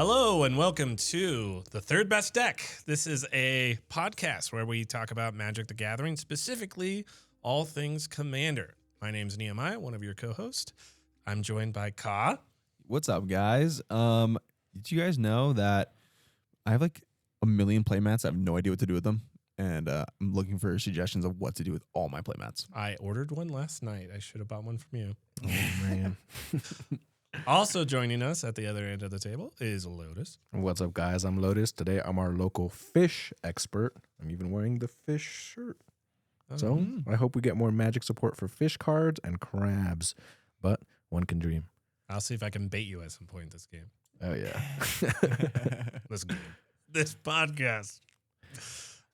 Hello and welcome to The Third Best Deck. This is a podcast where we talk about Magic the Gathering, specifically all things Commander. My name's Nehemiah, one of your co-hosts. I'm joined by Ka. What's up, guys? Did you guys know that I have like a million playmats? I have no idea what to do with them, and I'm looking for suggestions of what to do with all my playmats. I ordered one last night. I should have bought one from you. Oh, man. Also joining us at the other end of the table is Lotus. What's up, guys? I'm Lotus. Today, I'm our local fish expert. I'm even wearing the fish shirt. So I hope we get more Magic support for fish cards and crabs, but one can dream. I'll see if I can bait you at some point this game. Oh, yeah. This podcast.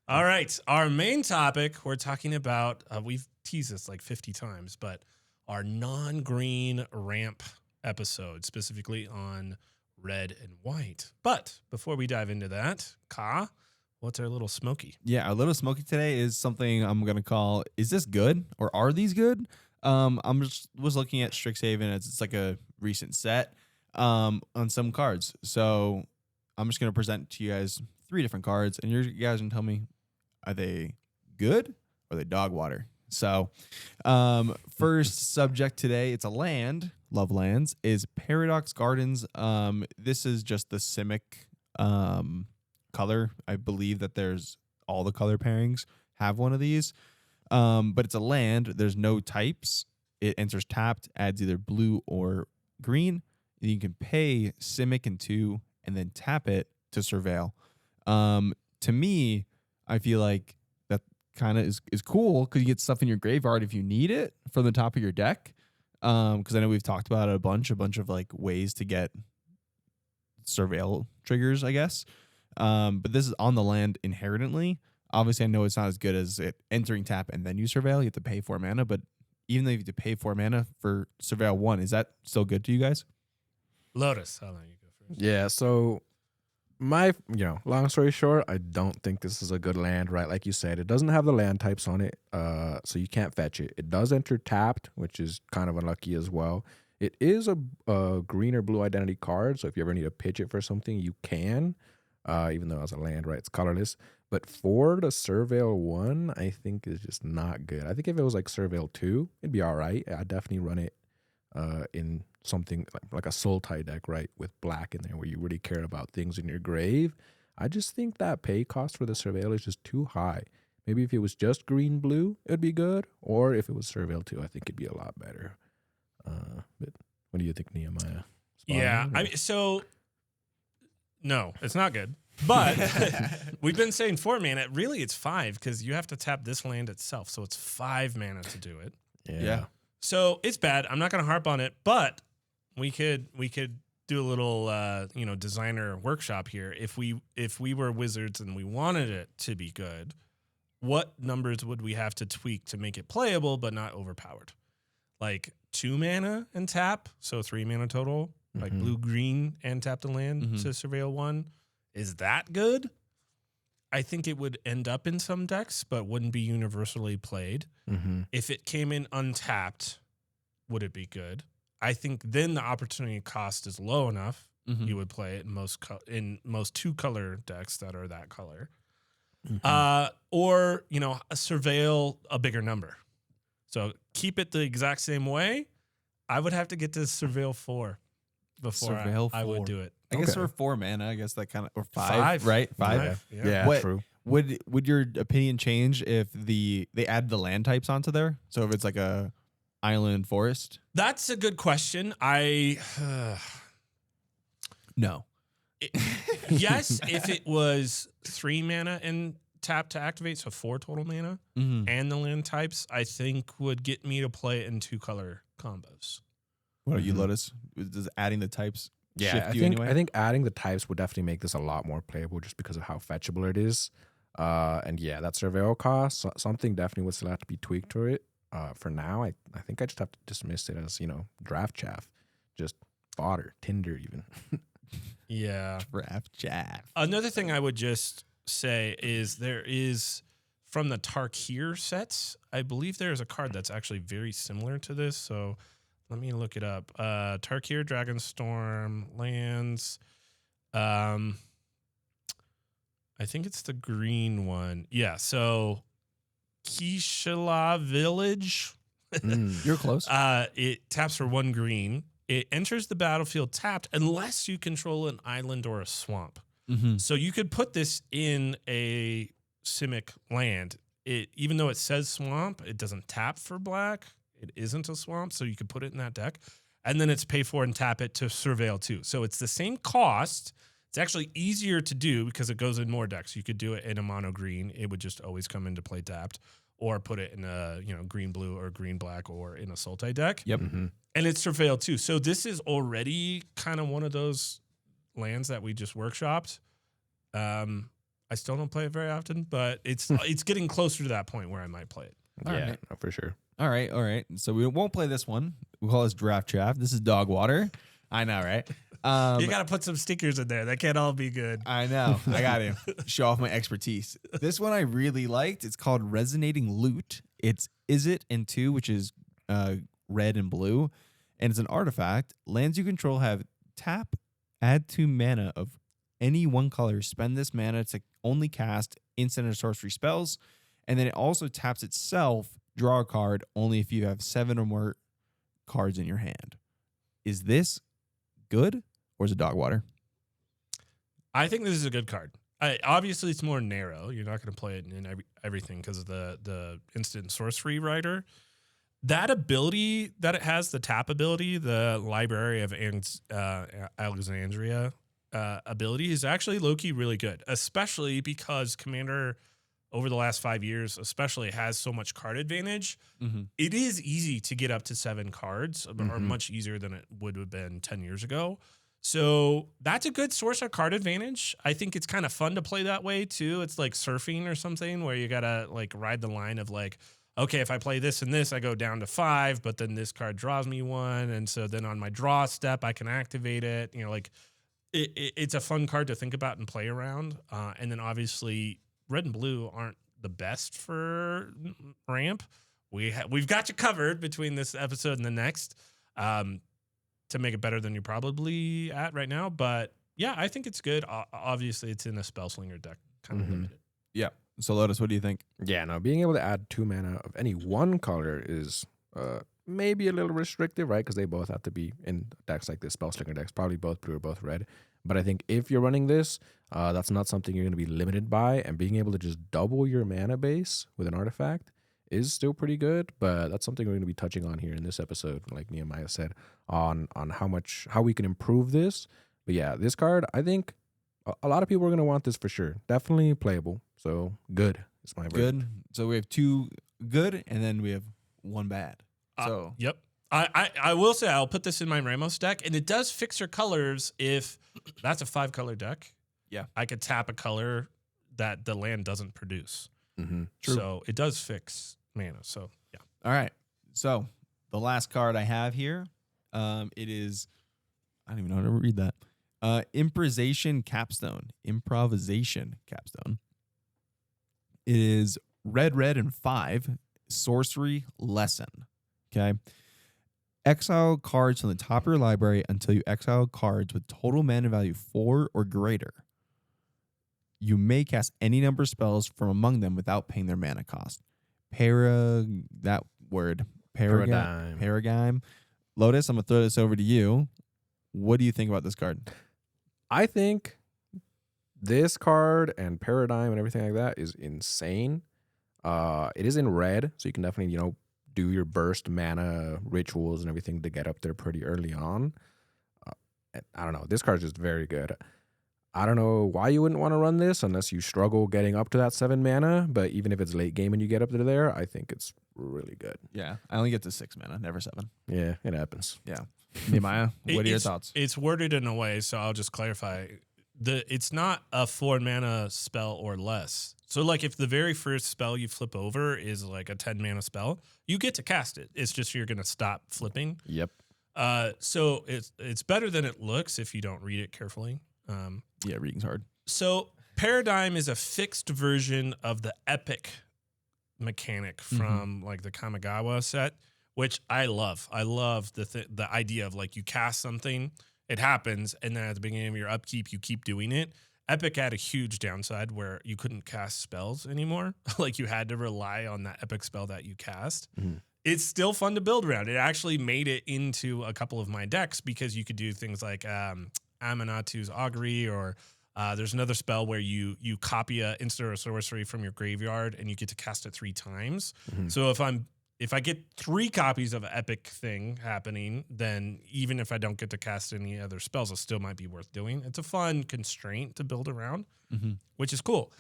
All right. Our main topic, we're talking about, we've teased this like 50 times, but our non-green ramp episode, specifically on red and white. But before we dive into that, Ka, what's our little smoky? Yeah, our little smoky today is something I'm gonna call, is this good or are these good? Was looking at Strixhaven. It's like a recent set on some cards. So I'm just gonna present to you guys 3 different cards, and you guys can tell me, are they good or are they dog water? So first subject today, it's a land, love lands, is Paradox Gardens. This is just the Simic color. I believe that there's all the color pairings have one of these. But it's a land. There's no types. It enters tapped, adds either blue or green. And you can pay Simic in 2 and then tap it to surveil. To me, I feel like that kind of is cool because you get stuff in your graveyard if you need it from the top of your deck. Because I know we've talked about it a bunch of like ways to get surveil triggers, I guess. But this is on the land inherently. Obviously, I know it's not as good as it entering tap and then you surveil. You have to pay 4 mana, but even though you have to pay 4 mana for surveil 1, is that still good to you guys? Lotus, I'll let you go first. Yeah, so long story short, I don't think this is a good land, right? Like you said, it doesn't have the land types on it, so you can't fetch it. It does enter tapped, which is kind of unlucky as well. It is a green or blue identity card, so if you ever need to pitch it for something, you can, even though as a land, right, it's colorless. But for the Surveil 1, I think is just not good. I think if it was like Surveil 2, it'd be all right. I'd definitely run it in something like a Soul Tie deck, right, with black in there where you really care about things in your grave. I just think that pay cost for the Surveil is just too high. Maybe if it was just green-blue, it'd be good. Or if it was Surveil 2, I think it'd be a lot better. But what do you think, Nehemiah? No, it's not good. But we've been saying 4 mana. Really, it's 5 because you have to tap this land itself. So it's 5 mana to do it. Yeah. So it's bad. I'm not going to harp on it, but we could do a little designer workshop here. If we were wizards and we wanted it to be good, what numbers would we have to tweak to make it playable but not overpowered? Like 2 mana and tap, so 3 mana total. Like blue green and tap the land to surveil 1. Is that good? I think it would end up in some decks, but wouldn't be universally played. If it came in untapped, would it be good? I think then the opportunity cost is low enough. You would play it in most 2-color decks that are that color. Or, a surveil a bigger number. So keep it the exact same way. I would have to get to surveil 4 before I would do it. I guess for 4 mana, I guess that kind of, or 5, right? 5. Yeah, true. Would your opinion change if they add the land types onto there? So if it's like a island forest? That's a good question. No. Yes, if it was 3 mana and tap to activate, so 4 total mana, and the land types, I think would get me to play it in 2-color combos. What are you, Lotus? Does adding the types shift you anyway? anyway? I think adding the types would definitely make this a lot more playable just because of how fetchable it is. And yeah, that surveil cost, something definitely would still have to be tweaked to it. For now, I think I just have to dismiss it as, draft chaff. Just fodder, Tinder even. Yeah. Draft chaff. Another thing I would just say is there is, from the Tarkir sets, I believe there is a card that's actually very similar to this. So let me look it up. Tarkir, Dragonstorm, lands. I think it's the green one. Yeah. So Kishala Village. You're close. It taps for 1 green. It enters the battlefield tapped unless you control an island or a swamp. Mm-hmm. So you could put this in a Simic land. Even though it says swamp, it doesn't tap for black. It isn't a swamp, so you could put it in that deck. And then it's pay for and tap it to surveil too. So it's the same cost. It's actually easier to do because it goes in more decks. You could do it in a mono green. It would just always come into play tapped, or put it in a green blue or green black or in a Sultai deck. Yep. Mm-hmm. And it's surveil too. So this is already kind of one of those lands that we just workshopped. I still don't play it very often, but it's getting closer to that point where I might play it. All Yeah, right. no, for sure. All right. So we won't play this one. We'll call this Draft Chaff. This is Dog Water. I know, right? You got to put some stickers in there. That can't all be good. I know. I got to show off my expertise. This one I really liked. It's called Resonating Loot. It's Is It and 2, which is red and blue. And it's an artifact. Lands you control have tap, add 2 mana of any one color. Spend this mana to only cast instant or sorcery spells. And then it also taps itself, draw a card only if you have 7 or more cards in your hand. Is this good, or is it dog water? I think this is a good card. Obviously, it's more narrow. You're not going to play it in everything because of the instant sorcery rider. That ability that it has, the tap ability, the Library of Alexandria ability, is actually low-key really good, especially because Commander, over the last 5 years, especially, has so much card advantage. Mm-hmm. It is easy to get up to 7 cards, or much easier than it would have been 10 years ago. So that's a good source of card advantage. I think it's kind of fun to play that way too. It's like surfing or something where you gotta like ride the line of like, okay, if I play this and this, I go down to 5, but then this card draws me 1, and so then on my draw step, I can activate it. Like it's a fun card to think about and play around. And then obviously, red and blue aren't the best for ramp. We've got you covered between this episode and the next. To make it better than you're probably at right now. But yeah, I think it's good. Obviously, it's in a Spellslinger deck, kind of limited. Yeah. So, Lotus, what do you think? Yeah, no, being able to add 2 mana of any one color is maybe a little restrictive, right? Because they both have to be in decks like this, Spellslinger decks, probably both blue or both red. But I think if you're running this, that's not something you're going to be limited by. And being able to just double your mana base with an artifact is still pretty good, but that's something we're going to be touching on here in this episode, like Nehemiah said, on how we can improve this. But yeah, this card, I think a lot of people are going to want this for sure. Definitely playable. So good. It's my verdict. Good. So we have 2 good, and then we have 1 bad. So Yep. I will say I'll put this in my Ramos deck, and it does fix your colors if that's a 5-color deck. Yeah. I could tap a color that the land doesn't produce. Mm-hmm. True. So it does fix mana. So yeah. All right. So the last card I have here, it is, I don't even know how to read that. Improvisation Capstone. It is red, and 5. Sorcery Lesson. Okay. Exile cards from the top of your library until you exile cards with total mana value 4 or greater. You may cast any number of spells from among them without paying their mana cost. Paradigm. Lotus, I'm going to throw this over to you. What do you think about this card? I think this card and Paradigm and everything like that is insane. It is in red, so you can definitely, do your burst mana rituals and everything to get up there pretty early on. I don't know. This card is just very good. I don't know why you wouldn't want to run this unless you struggle getting up to that 7 mana, but even if it's late game and you get up to there, I think it's really good. Yeah, I only get to 6 mana, never 7. Yeah, it happens. Yeah. Nehemiah, what are your thoughts? It's worded in a way, so I'll just clarify. It's not a 4 mana spell or less. So like if the very first spell you flip over is like a 10 mana spell, you get to cast it. It's just you're going to stop flipping. Yep. So it's better than it looks if you don't read it carefully. Yeah, reading's hard. So Paradigm is a fixed version of the epic mechanic from like the Kamigawa set, which I love. I love the idea of like you cast something it happens, and then at the beginning of your upkeep, you keep doing it. Epic had a huge downside where you couldn't cast spells anymore. Like you had to rely on that epic spell that you cast. Mhm. It's still fun to build around. It actually made it into a couple of my decks because you could do things like Amanatu's Augury, or there's another spell where you copy a instant or sorcery from your graveyard and you get to cast it 3 times. Mhm. So if I get 3 copies of an epic thing happening, then even if I don't get to cast any other spells, it still might be worth doing. It's a fun constraint to build around, which is cool.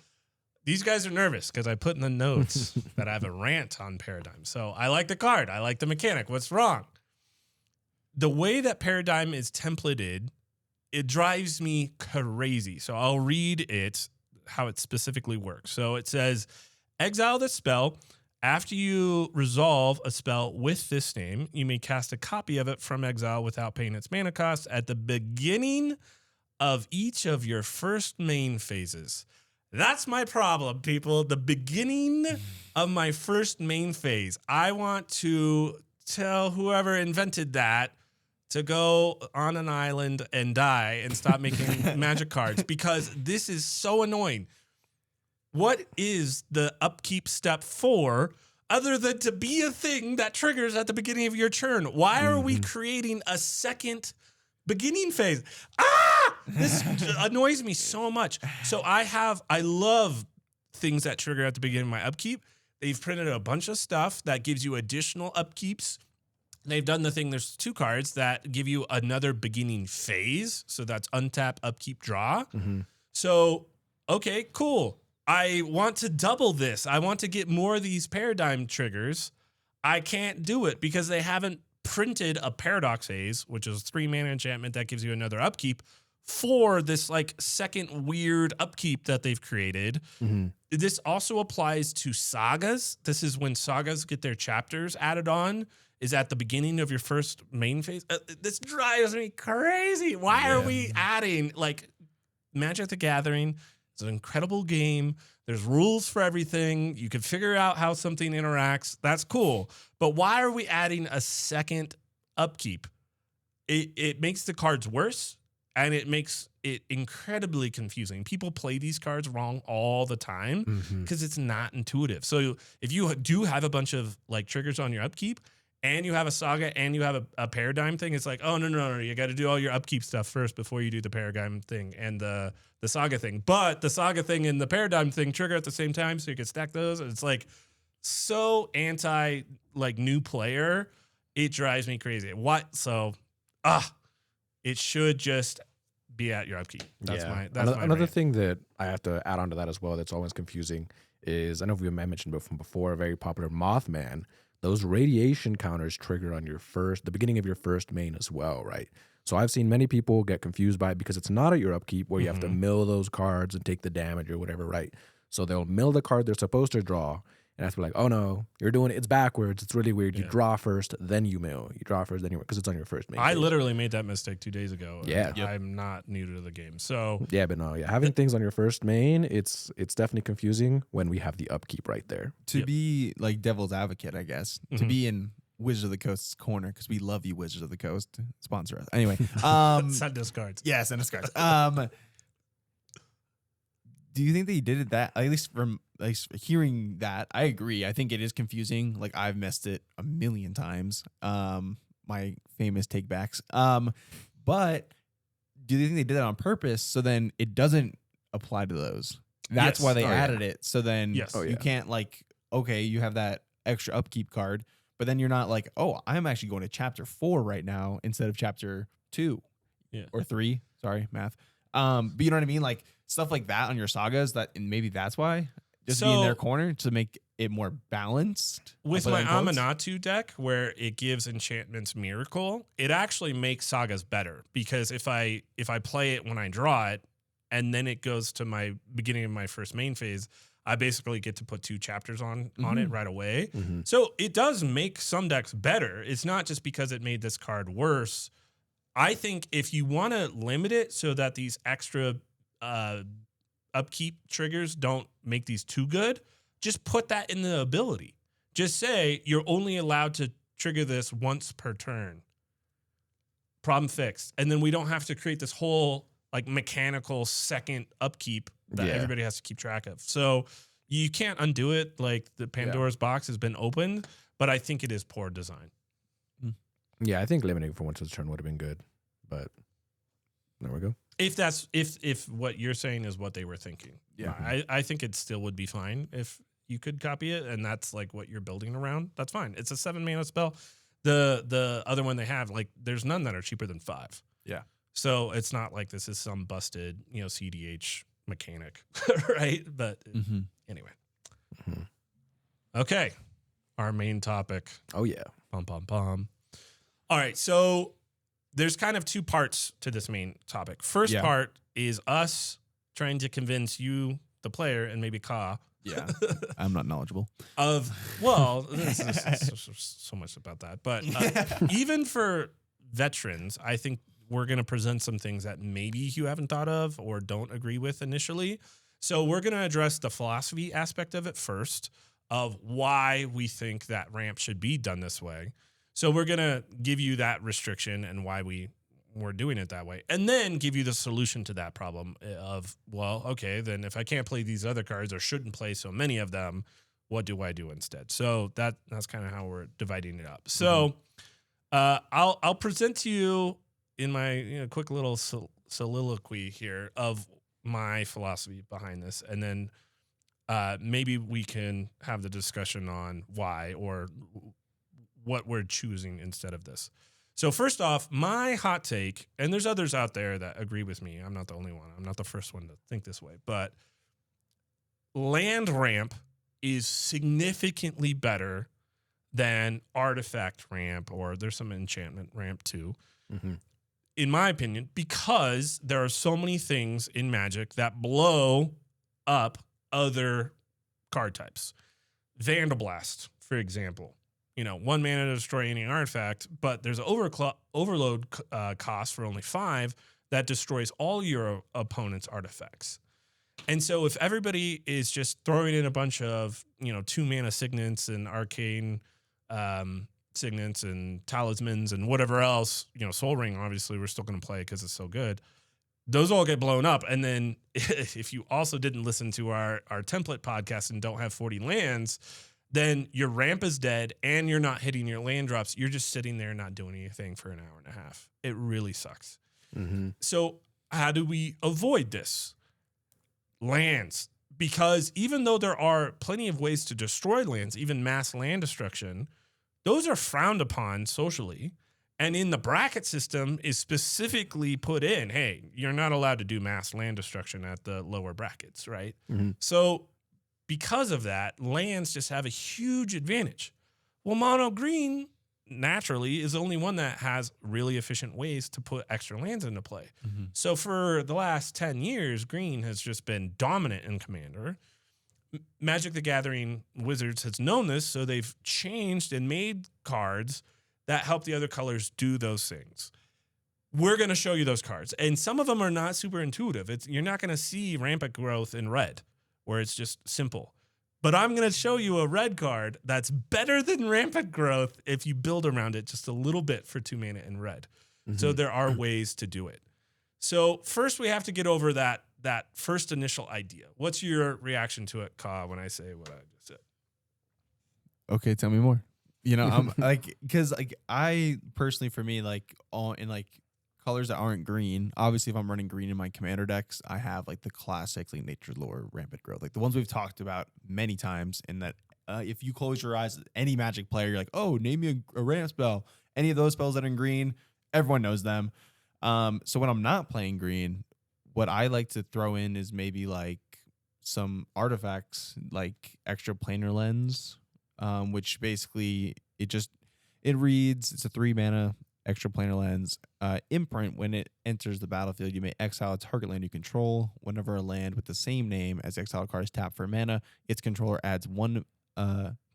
These guys are nervous because I put in the notes that I have a rant on Paradigm. So I like the card. I like the mechanic. What's wrong? The way that Paradigm is templated, it drives me crazy. So I'll read it, how it specifically works. So it says, exile the spell. After you resolve a spell with this name, you may cast a copy of it from exile without paying its mana cost at the beginning of each of your first main phases. That's my problem, people. The beginning of my first main phase. I want to tell whoever invented that to go on an island and die and stop making magic cards, because this is so annoying. What is the upkeep step for other than to be a thing that triggers at the beginning of your turn? Why are we creating a second beginning phase? This annoys me so much. So I love things that trigger at the beginning of my upkeep. They've printed a bunch of stuff that gives you additional upkeeps. They've done the thing, there's 2 cards that give you another beginning phase. So that's untap, upkeep, draw. So, okay, cool. I want to double this. I want to get more of these Paradigm triggers. I can't do it because they haven't printed a Paradox Phase, which is 3 mana enchantment that gives you another upkeep, for this like second weird upkeep that they've created. This also applies to sagas. This is when sagas get their chapters added on, is at the beginning of your first main phase. This drives me crazy. Why are we adding, like, Magic the Gathering? It's an incredible game. There's rules for everything. You can figure out how something interacts. That's cool. But why are we adding a second upkeep? It makes the cards worse, and it makes it incredibly confusing. People play these cards wrong all the time because it's not intuitive. So if you do have a bunch of like triggers on your upkeep, and you have a saga and you have a Paradigm thing, it's like, oh, no. You got to do all your upkeep stuff first before you do the Paradigm thing and the saga thing. But the saga thing and the Paradigm thing trigger at the same time, so you can stack those. It's like so anti like new player. It drives me crazy. What? So, it should just be at your upkeep. That's my another rant. thing that I have to add on to that as well that's always confusing is, I know we mentioned from before, a very popular Mothman. Those radiation counters trigger on the beginning of your first main as well, right? So I've seen many people get confused by it because it's not at your upkeep where you have to mill those cards and take the damage or whatever, right? So they'll mill the card they're supposed to draw, and have to be like, oh no, you're doing it's backwards. It's really weird. You draw first, then you mill. You draw first, then you, because it's on your first main. I literally made that mistake 2 days ago. Yeah. I'm not new to the game. So Yeah, but no, having things on your first main, it's definitely confusing when we have the upkeep right there. To be like devil's advocate, I guess, to be in Wizards of the Coast's corner, because we love you, Wizards of the Coast. Sponsor us. Anyway. send us cards. Yeah, send us cards. Do you think they did it that, at least from like hearing that, I agree. I think it is confusing. Like I've missed it a million times. My famous takebacks. But do you think they did that on purpose so then it doesn't apply to those? That's Yes. why they added it. So then Yes. you can't like, okay, you have that extra upkeep card, but then you're not like, oh, I'm actually going to chapter 4 right now instead of chapter 2 or 3. Sorry, math. But you know what I mean? Like stuff like that on your sagas, that, and maybe that's why, just be in their corner to make it more balanced. With my Amanatu deck, where it gives enchantments miracle, it actually makes sagas better, because if I play it when I draw it and then it goes to my beginning of my first main phase, I basically get to put 2 chapters on it right away. So it does make some decks better. It's not just because it made this card worse. I think if you want to limit it so that these extra upkeep triggers don't make these too good, just put that in the ability. Just say you're only allowed to trigger this once per turn. problem fixed. And then we don't have to create this whole like mechanical second upkeep that Yeah. everybody has to keep track of. So you can't undo it. Like the Pandora's box has been opened, but I think it is poor design. Yeah, I think limiting for once a turn would have been good, but there we go. If that's if what you're saying is what they were thinking. Yeah. I think it still would be fine if you could copy it and that's like what you're building around. That's fine. It's a 7 mana spell. The other one they have, like there's none that are cheaper than 5. Yeah. So it's not like this is some busted, cEDH mechanic, right? But anyway. Mhm. Okay. Our main topic. Oh yeah. Pom pom pom. All right, so there's kind of 2 parts to this main topic. First Yeah. part is us trying to convince you, the player, and maybe Ka, Yeah. I'm not knowledgeable. this is so much about that. But even for veterans, I think we're going to present some things that maybe you haven't thought of or don't agree with initially. So we're going to address the philosophy aspect of it first, of why we think that ramp should be done this way. So we're going to give you that restriction and why we're doing it that way. And then give you the solution to that problem of, well, okay, then if I can't play these other cards or shouldn't play so many of them, what do I do instead? So that's kind of how we're dividing it up. So I'll present to you in my quick little soliloquy here of my philosophy behind this. And then maybe we can have the discussion on why or what we're choosing instead of this. So first off, my hot take, and there's others out there that agree with me. I'm not the only one. I'm not the first one to think this way, but land ramp is significantly better than artifact ramp, or there's some enchantment ramp too, in my opinion, because there are so many things in Magic that blow up other card types. Vandalblast, for example. 1 mana to destroy any artifact, but there's an overload cost for only 5 that destroys all your opponent's artifacts. And so if everybody is just throwing in a bunch of, 2 mana signets and arcane signets and talismans and whatever else, Soul Ring, obviously we're still going to play because it's so good. Those all get blown up. And then if you also didn't listen to our template podcast and don't have 40 lands, then your ramp is dead and you're not hitting your land drops. You're just sitting there not doing anything for an hour and a half. It really sucks. So how do we avoid this? Lands. Because even though there are plenty of ways to destroy lands, even mass land destruction, those are frowned upon socially. And in the bracket system is specifically put in, hey, you're not allowed to do mass land destruction at the lower brackets, right? So because of that, lands just have a huge advantage. Well, mono green naturally is the only one that has really efficient ways to put extra lands into play. So for the last 10 years, green has just been dominant in Commander. Magic the Gathering Wizards has known this, so they've changed and made cards that help the other colors do those things. We're going to show you those cards. And some of them are not super intuitive. You're not going to see rampant growth in red, where it's just simple. But I'm going to show you a red card that's better than rampant growth if you build around it just a little bit for 2 mana in red. So there are ways to do it. So first we have to get over that first initial idea. What's your reaction to it, Ka, when I say what I just said? Okay, tell me more. I'm because I personally, for me, all in colors that aren't green. Obviously, if I'm running green in my commander decks, I have the classic Nature's Lore, Rampant Growth, the ones we've talked about many times. In that, if you close your eyes, any Magic player, you're like, oh, name me a ramp spell. Any of those spells that are in green, everyone knows them. So when I'm not playing green, what I like to throw in is maybe some artifacts, extra planar lens, which basically it reads. It's a 3 mana extra planar lens. Imprint. When it enters the battlefield, you may exile a target land you control. Whenever a land with the same name as exiled card is tapped for mana, its controller adds one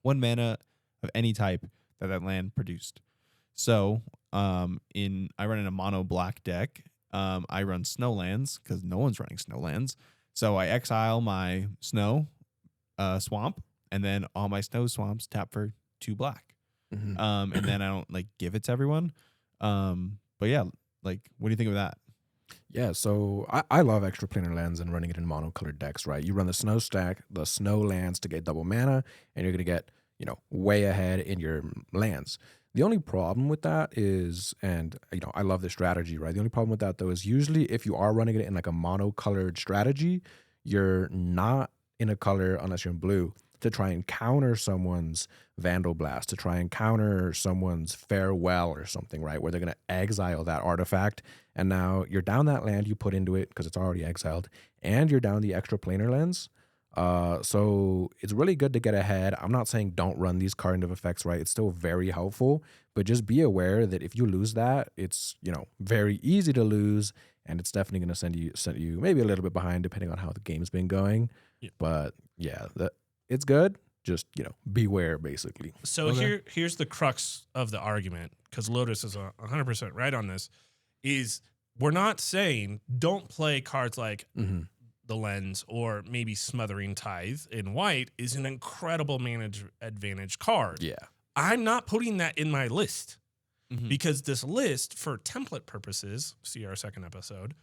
mana of any type that land produced. So I run in a mono black deck. I run Snowlands because no one's running Snowlands. So I exile my snow swamp, and then all my snow swamps tap for 2 black. And then I don't give it to everyone. But yeah, Like, what do you think of that? Yeah, so I love extra planar lands and running it in monocolored decks, right? You run the snow stack, the snow lands to get double mana, and you're gonna get, way ahead in your lands. The only problem with that is, and I love this strategy, right? The only problem with that though is usually if you are running it in like a monocolored strategy, you're not in a color unless you're in blue to try and counter someone's Vandal Blast, to try and counter someone's Farewell or something, right? Where they're gonna exile that artifact. And now you're down that land you put into it because it's already exiled, and you're down the extra planar lands. So it's really good to get ahead. I'm not saying don't run these kind of effects, right? It's still very helpful, but just be aware that if you lose that, it's very easy to lose, and it's definitely going to send you maybe a little bit behind depending on how the game's been going. Yeah. But yeah, it's good. Just beware, basically. So here's the crux of the argument, because Lotus is 100% right on this. Is we're not saying don't play cards like the Lens or maybe Smothering Tithe in white is an incredible advantage card. Yeah. I'm not putting that in my list because this list, for template purposes, see our second episode,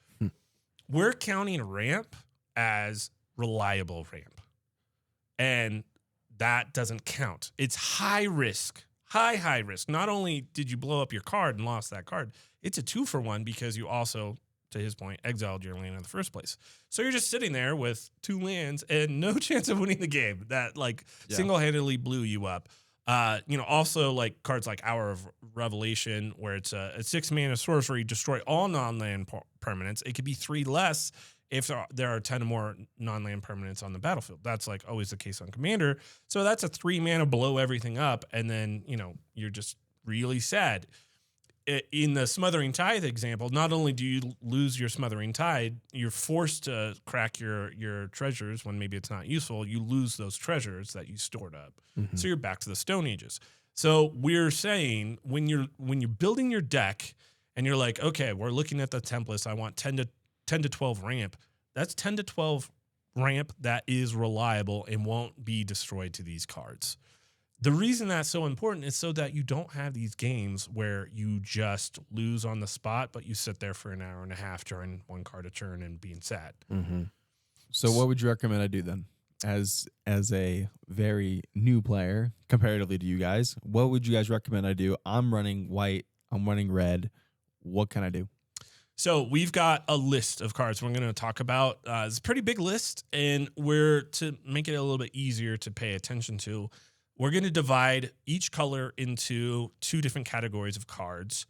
we're counting ramp as reliable ramp. And that doesn't count. It's high risk. High risk. Not only did you blow up your card and lost that card, it's a 2-for-1 because you also, to his point, exiled your land in the first place. So you're just sitting there with 2 lands and no chance of winning the game. That single-handedly blew you up. Also like cards like Hour of Revelation, where it's a 6-mana sorcery, destroy all non-land permanents. It could be 3 less if there are 10 or more non-land permanents on the battlefield. That's like always the case on Commander. So that's a 3-mana blow everything up, and then, you're just really sad. In the Smothering Tithe example, not only do you lose your Smothering Tithe, you're forced to crack your treasures when maybe it's not useful. You lose those treasures that you stored up. So you're back to the Stone Ages. So we're saying when you're building your deck and you're like, okay, we're looking at the templates, I want 10 to 12 ramp. That's 10 to 12 ramp that is reliable and won't be destroyed to these cards. The reason that's so important is so that you don't have these games where you just lose on the spot, but you sit there for an hour and a half drawing 1 card a turn and being sad. So what would you recommend I do then? As a very new player comparatively to you guys, what would you guys recommend I do? I'm running white. I'm running red. What can I do? So we've got a list of cards we're going to talk about. It's a pretty big list, and to make it a little bit easier to pay attention to, we're going to divide each color into 2 different categories of cards,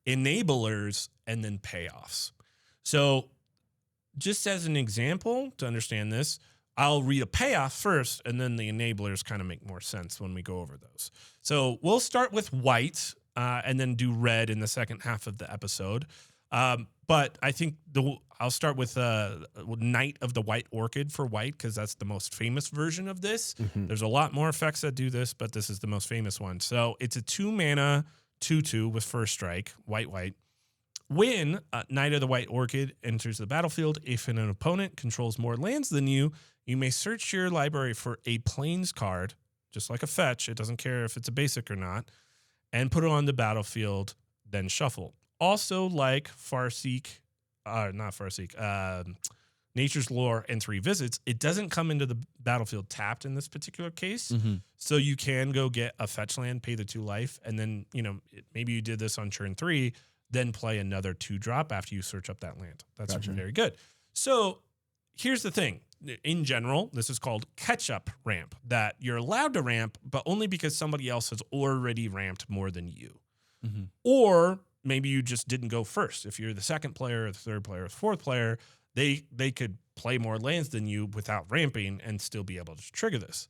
enablers and then payoffs. So just as an example, to understand this, I'll read a payoff first, and then the enablers kind of make more sense when we go over those. So we'll start with white and then do red in the second half of the episode. But I think I'll start with Knight of the White Orchid for white, because that's the most famous version of this. There's a lot more effects that do this, but this is the most famous one. So it's a 2-mana 2/2 with first strike, white. When Knight of the White Orchid enters the battlefield, if an opponent controls more lands than you, you may search your library for a Plains card, just like a fetch. It doesn't care if it's a basic or not, and put it on the battlefield, then shuffle. Also, like Nature's Lore and 3 Visits, it doesn't come into the battlefield tapped in this particular case. So you can go get a fetch land, pay the 2 life, and then, maybe you did this on turn 3, then play another 2-drop after you search up that land. That's very good. So here's the thing. In general, this is called catch-up ramp, that you're allowed to ramp, but only because somebody else has already ramped more than you. Or maybe you just didn't go first. If you're the second player or the third player or the fourth player, they could play more lands than you without ramping and still be able to trigger this.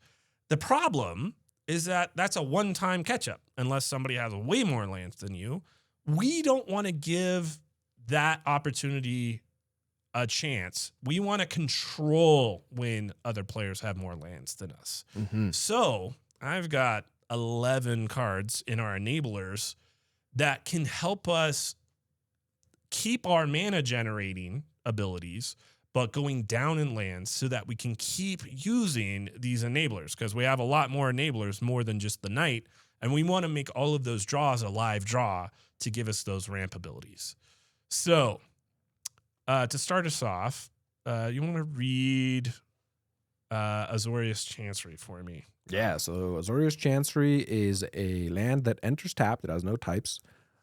The problem is that that's a one-time catch-up unless somebody has way more lands than you. We don't want to give that opportunity a chance. We want to control when other players have more lands than us. So I've got 11 cards in our enablers that can help us keep our mana generating abilities, but going down in lands so that we can keep using these enablers, because we have a lot more enablers, more than just the Knight, and we want to make all of those draws a live draw to give us those ramp abilities. So, to start us off, you want to read Azorius Chancery for me. Yeah, so Azorius Chancery is a land that enters tapped. It has no types.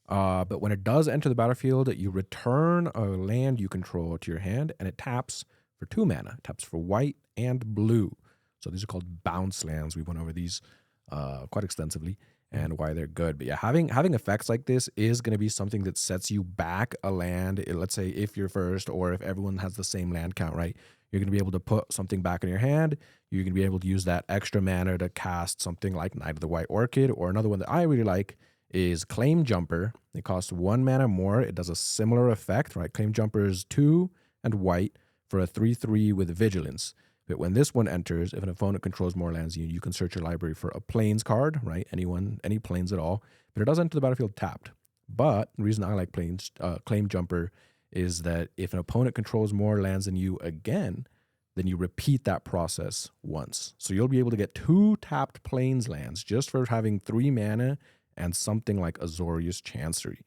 But when it does enter the battlefield, you return a land you control to your hand, and it taps for 2 mana. It taps for white and blue. So these are called bounce lands. We went over these quite extensively and why they're good. But yeah, having effects like this is going to be something that sets you back a land. Let's say if you're first or if everyone has the same land count, right? You're going to be able to put something back in your hand. You're going to be able to use that extra mana to cast something like Knight of the White Orchid, or another one that I really like is Claim Jumper. It costs 1 mana more. It does a similar effect, right? Claim Jumper is 2 and white for a 3/3 with Vigilance. But when this one enters, if an opponent controls more lands than you, you can search your library for a Plains card, right? Any Plains at all. But it does enter the battlefield tapped. But the reason I like Claim Jumper is that if an opponent controls more lands than you again, then you repeat that process once. So you'll be able to get 2 tapped Plains lands just for having 3 mana and something like Azorius Chancery.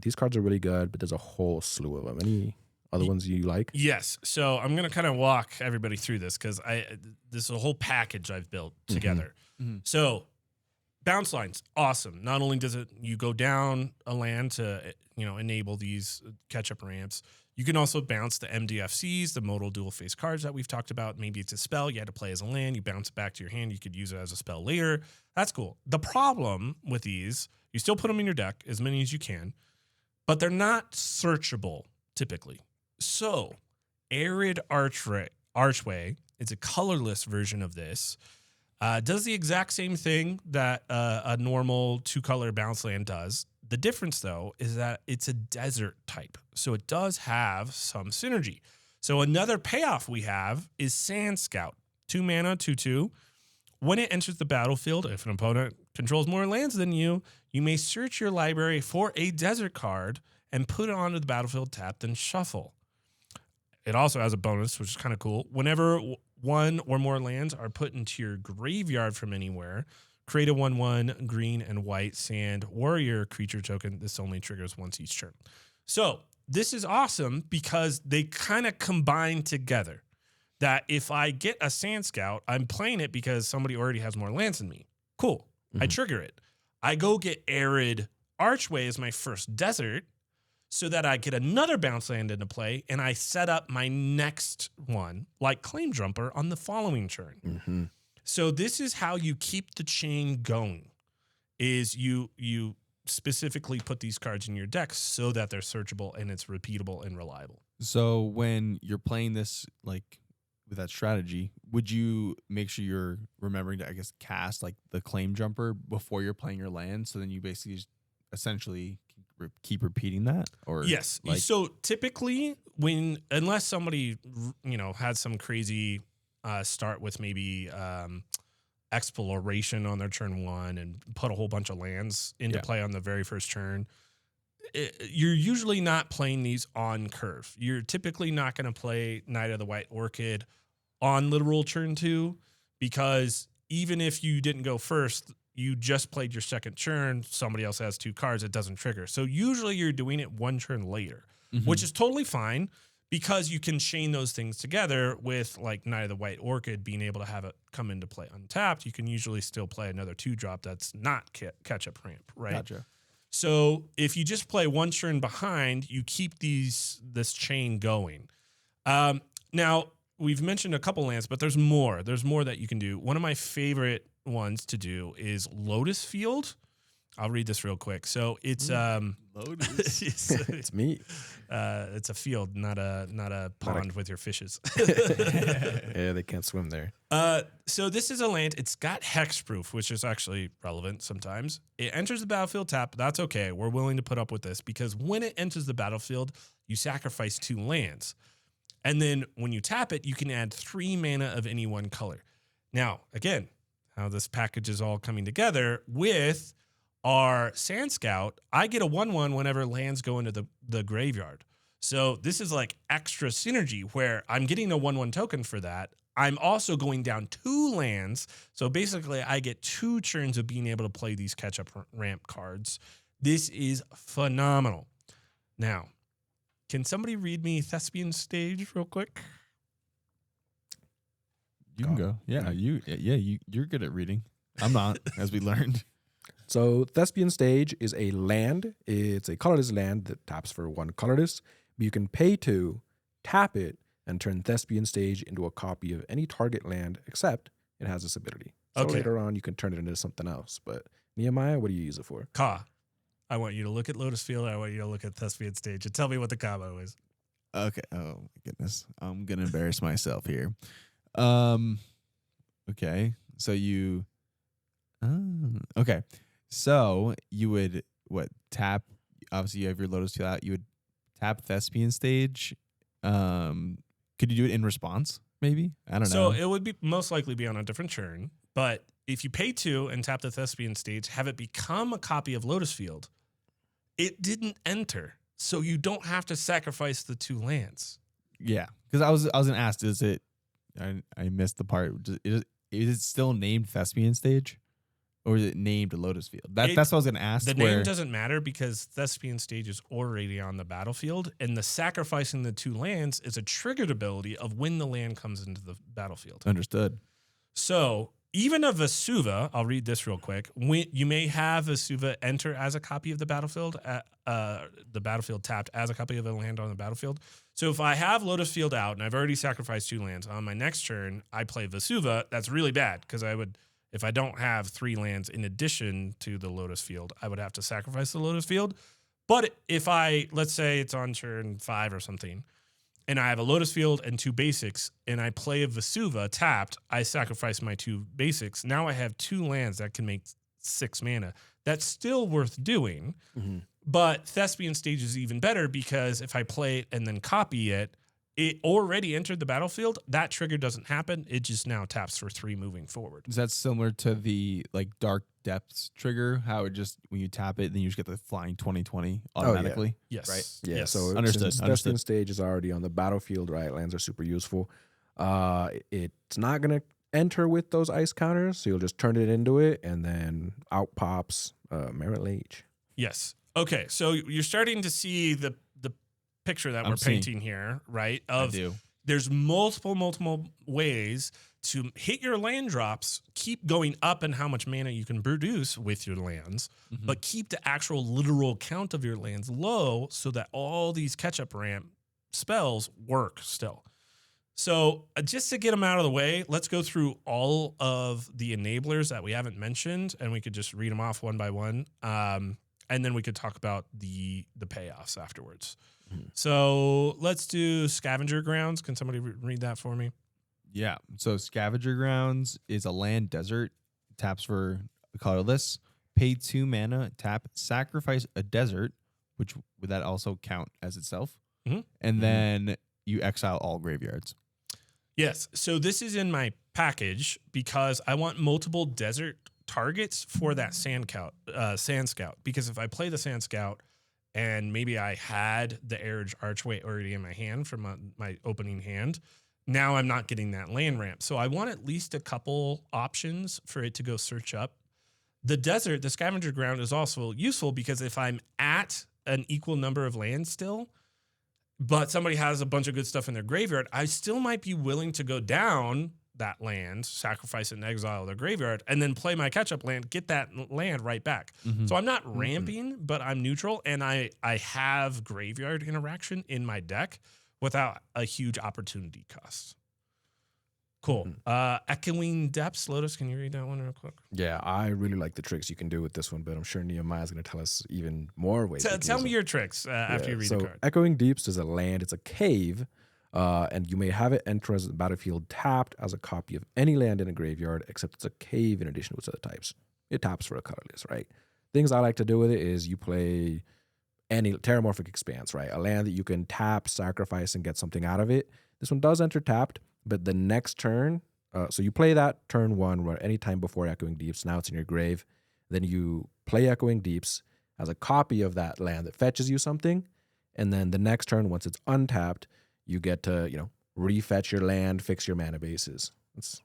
These cards are really good, but there's a whole slew of them. Any other ones you like? Yes. So I'm going to kind of walk everybody through this because this is a whole package I've built together. Mm-hmm. So bounce lines, awesome. Not only does you go down a land to enable these catch-up ramps, you can also bounce the MDFCs, the modal dual face cards that we've talked about. Maybe it's a spell you had to play as a land. You bounce it back to your hand. You could use it as a spell later. That's cool. The problem with these, you still put them in your deck, as many as you can, but they're not searchable typically. So Arid Archway, it's a colorless version of this. Does the exact same thing that a normal 2-color bounce land does. The difference, though, is that it's a desert type, so it does have some synergy. So another payoff we have is Sand Scout, 2 mana, 2/2. When it enters the battlefield, if an opponent controls more lands than you, you may search your library for a desert card and put it onto the battlefield tapped and shuffle. It also has a bonus, which is kind of cool. Whenever 1 or more lands are put into your graveyard from anywhere, create a 1/1 green and white sand warrior creature token. This only triggers once each turn. So this is awesome because they kind of combine together. That if I get a Sand Scout, I'm playing it because somebody already has more lands than me. Cool. I trigger it. I go get Arid Archway as my first desert so that I get another bounce land into play and I set up my next one, like Claim Jumper, on the following turn. Mm-hmm. So this is how you keep the chain going, is you specifically put these cards in your deck so that they're searchable and it's repeatable and reliable. So when you're playing this, like with that strategy, would you make sure you're remembering to, I guess, cast like the Claim Jumper before you're playing your land? So then you basically just essentially keep repeating that? Or yes. So typically unless somebody, had some crazy start with maybe exploration on their turn 1 and put a whole bunch of lands into play on the very first turn, you're usually not playing these on curve. You're typically not going to play Knight of the White Orchid on literal turn 2 because even if you didn't go first, you just played your second turn, somebody else has 2 cards, it doesn't trigger. So usually you're doing it 1 turn later, which is totally fine because you can chain those things together with like Knight of the White Orchid being able to have it come into play untapped. You can usually still play another 2-drop that's not catch-up ramp, right? Gotcha. So if you just play 1 turn behind, you keep this chain going. Now, we've mentioned a couple lands, but there's more. There's more that you can do. One of my favorite ones to do is Lotus Field. I'll read this real quick. So it's Lotus. It's me. It's a field, not a pond with your fishes. Yeah, they can't swim there. So this is a land. It's got hexproof, which is actually relevant sometimes. It enters the battlefield tap. That's okay. We're willing to put up with this because when it enters the battlefield, you sacrifice 2 lands. And then when you tap it, you can add 3 mana of any one color. Now, again, how this package is all coming together with our Sand Scout, I get a 1/1 whenever lands go into the graveyard. So this is like extra synergy where I'm getting a 1/1 token for that. I'm also going down 2 lands. So basically I get 2 turns of being able to play these catch-up ramp cards. This is phenomenal. Now, Can somebody read me Thespian Stage real quick? You can go. Yeah, you're good at reading. I'm not, as we learned. So Thespian Stage is a land. It's a colorless land that taps for 1 colorless. But you can pay to tap it and turn Thespian Stage into a copy of any target land, except it has this ability. So Okay. later on, you can turn it into something else. But Nehemiah, what do you use it for? Ka. I want you to look at Lotus Field. I want you to look at Thespian Stage and tell me what the combo is. Okay. Oh my goodness. I'm gonna embarrass myself here. Okay. So you. Okay. So you would tap? Obviously, you have your Lotus Field out. You would tap Thespian Stage. Could you do it in response? Maybe, I don't know. So it would be most likely be on a different turn. But if you pay 2 and tap the Thespian Stage, have it become a copy of Lotus Field, it didn't enter. So you don't have to sacrifice the 2 lands. Yeah, because I was gonna ask, is it? I missed the part. Is it still named Thespian Stage, or is it named Lotus Field? That's what I was gonna ask. The name doesn't matter because Thespian Stage is already on the battlefield, and the sacrificing the 2 lands is a triggered ability of when the land comes into the battlefield. Understood. So even a Vesuva, I'll read this real quick. You may have Vesuva enter as a copy of the battlefield tapped as a copy of a land on the battlefield. So if I have Lotus Field out and I've already sacrificed 2 lands, on my next turn I play Vesuva, that's really bad because if I don't have 3 lands in addition to the Lotus Field, I would have to sacrifice the Lotus Field. But if let's say it's on turn 5 or something, and I have a Lotus Field and 2 basics, and I play a Vesuva tapped, I sacrifice my 2 basics. Now I have 2 lands that can make 6 mana. That's still worth doing. Mm-hmm. But Thespian Stage is even better because if I play it and then copy it, it already entered the battlefield. That trigger doesn't happen. It just now taps for 3 moving forward. Is that similar to the Dark Depths trigger? How it just, when you tap it, then you just get the flying 20/20 automatically? Yes. Right? Yeah, Yes. so Understood. since Thespian Stage is already on the battlefield, right? Lands are super useful. It's not going to enter with those ice counters, so you'll just turn it into it, and then out pops Merit Lage. Yes. Okay, so you're starting to see the picture that we're painting here, right? I do. There's multiple ways to hit your land drops, keep going up in how much mana you can produce with your lands, but keep the actual literal count of your lands low so that all these catch-up ramp spells work still. So just to get them out of the way, let's go through all of the enablers that we haven't mentioned, and we could just read them off one by one. And then we could talk about the payoffs afterwards. So let's do Scavenger Grounds. Can somebody read that for me? Yeah. So Scavenger Grounds is a land desert. Taps for colorless. Pay 2 mana. Tap. Sacrifice a desert, which would that also count as itself? And then you exile all graveyards. Yes. So this is in my package because I want multiple desert targets for that Sand Scout. Because if I play the Sand Scout and maybe I had the Arage Archway already in my hand from my opening hand, now I'm not getting that land ramp. So I want at least a couple options for it to go search up. The desert, the Scavenger Ground, is also useful because if I'm at an equal number of lands still, but somebody has a bunch of good stuff in their graveyard, I still might be willing to go down that land, sacrifice it and exile their graveyard, and then play my catch-up land, get that land right back. So I'm not ramping, but I'm neutral, and I have graveyard interaction in my deck without a huge opportunity cost. Cool. Echoing Depths. Lotus, can you read that one real quick? Yeah, I really like the tricks you can do with this one, but I'm sure Nehemiah's going to tell us even more ways. Tell me your tricks after you read the card. Echoing Deeps is a land. It's a cave. And you may have it enter as the battlefield tapped as a copy of any land in a graveyard, except it's a cave in addition to its other types. It taps for a colorless, right? Things I like to do with it is you play any Terramorphic Expanse, right? A land that you can tap, sacrifice, and get something out of it. This one does enter tapped, but the next turn, so you play that turn 1 or any time before Echoing Deeps. Now it's in your grave. Then you play Echoing Deeps as a copy of that land that fetches you something. And then the next turn, once it's untapped, you get to, refetch your land, fix your mana bases. That's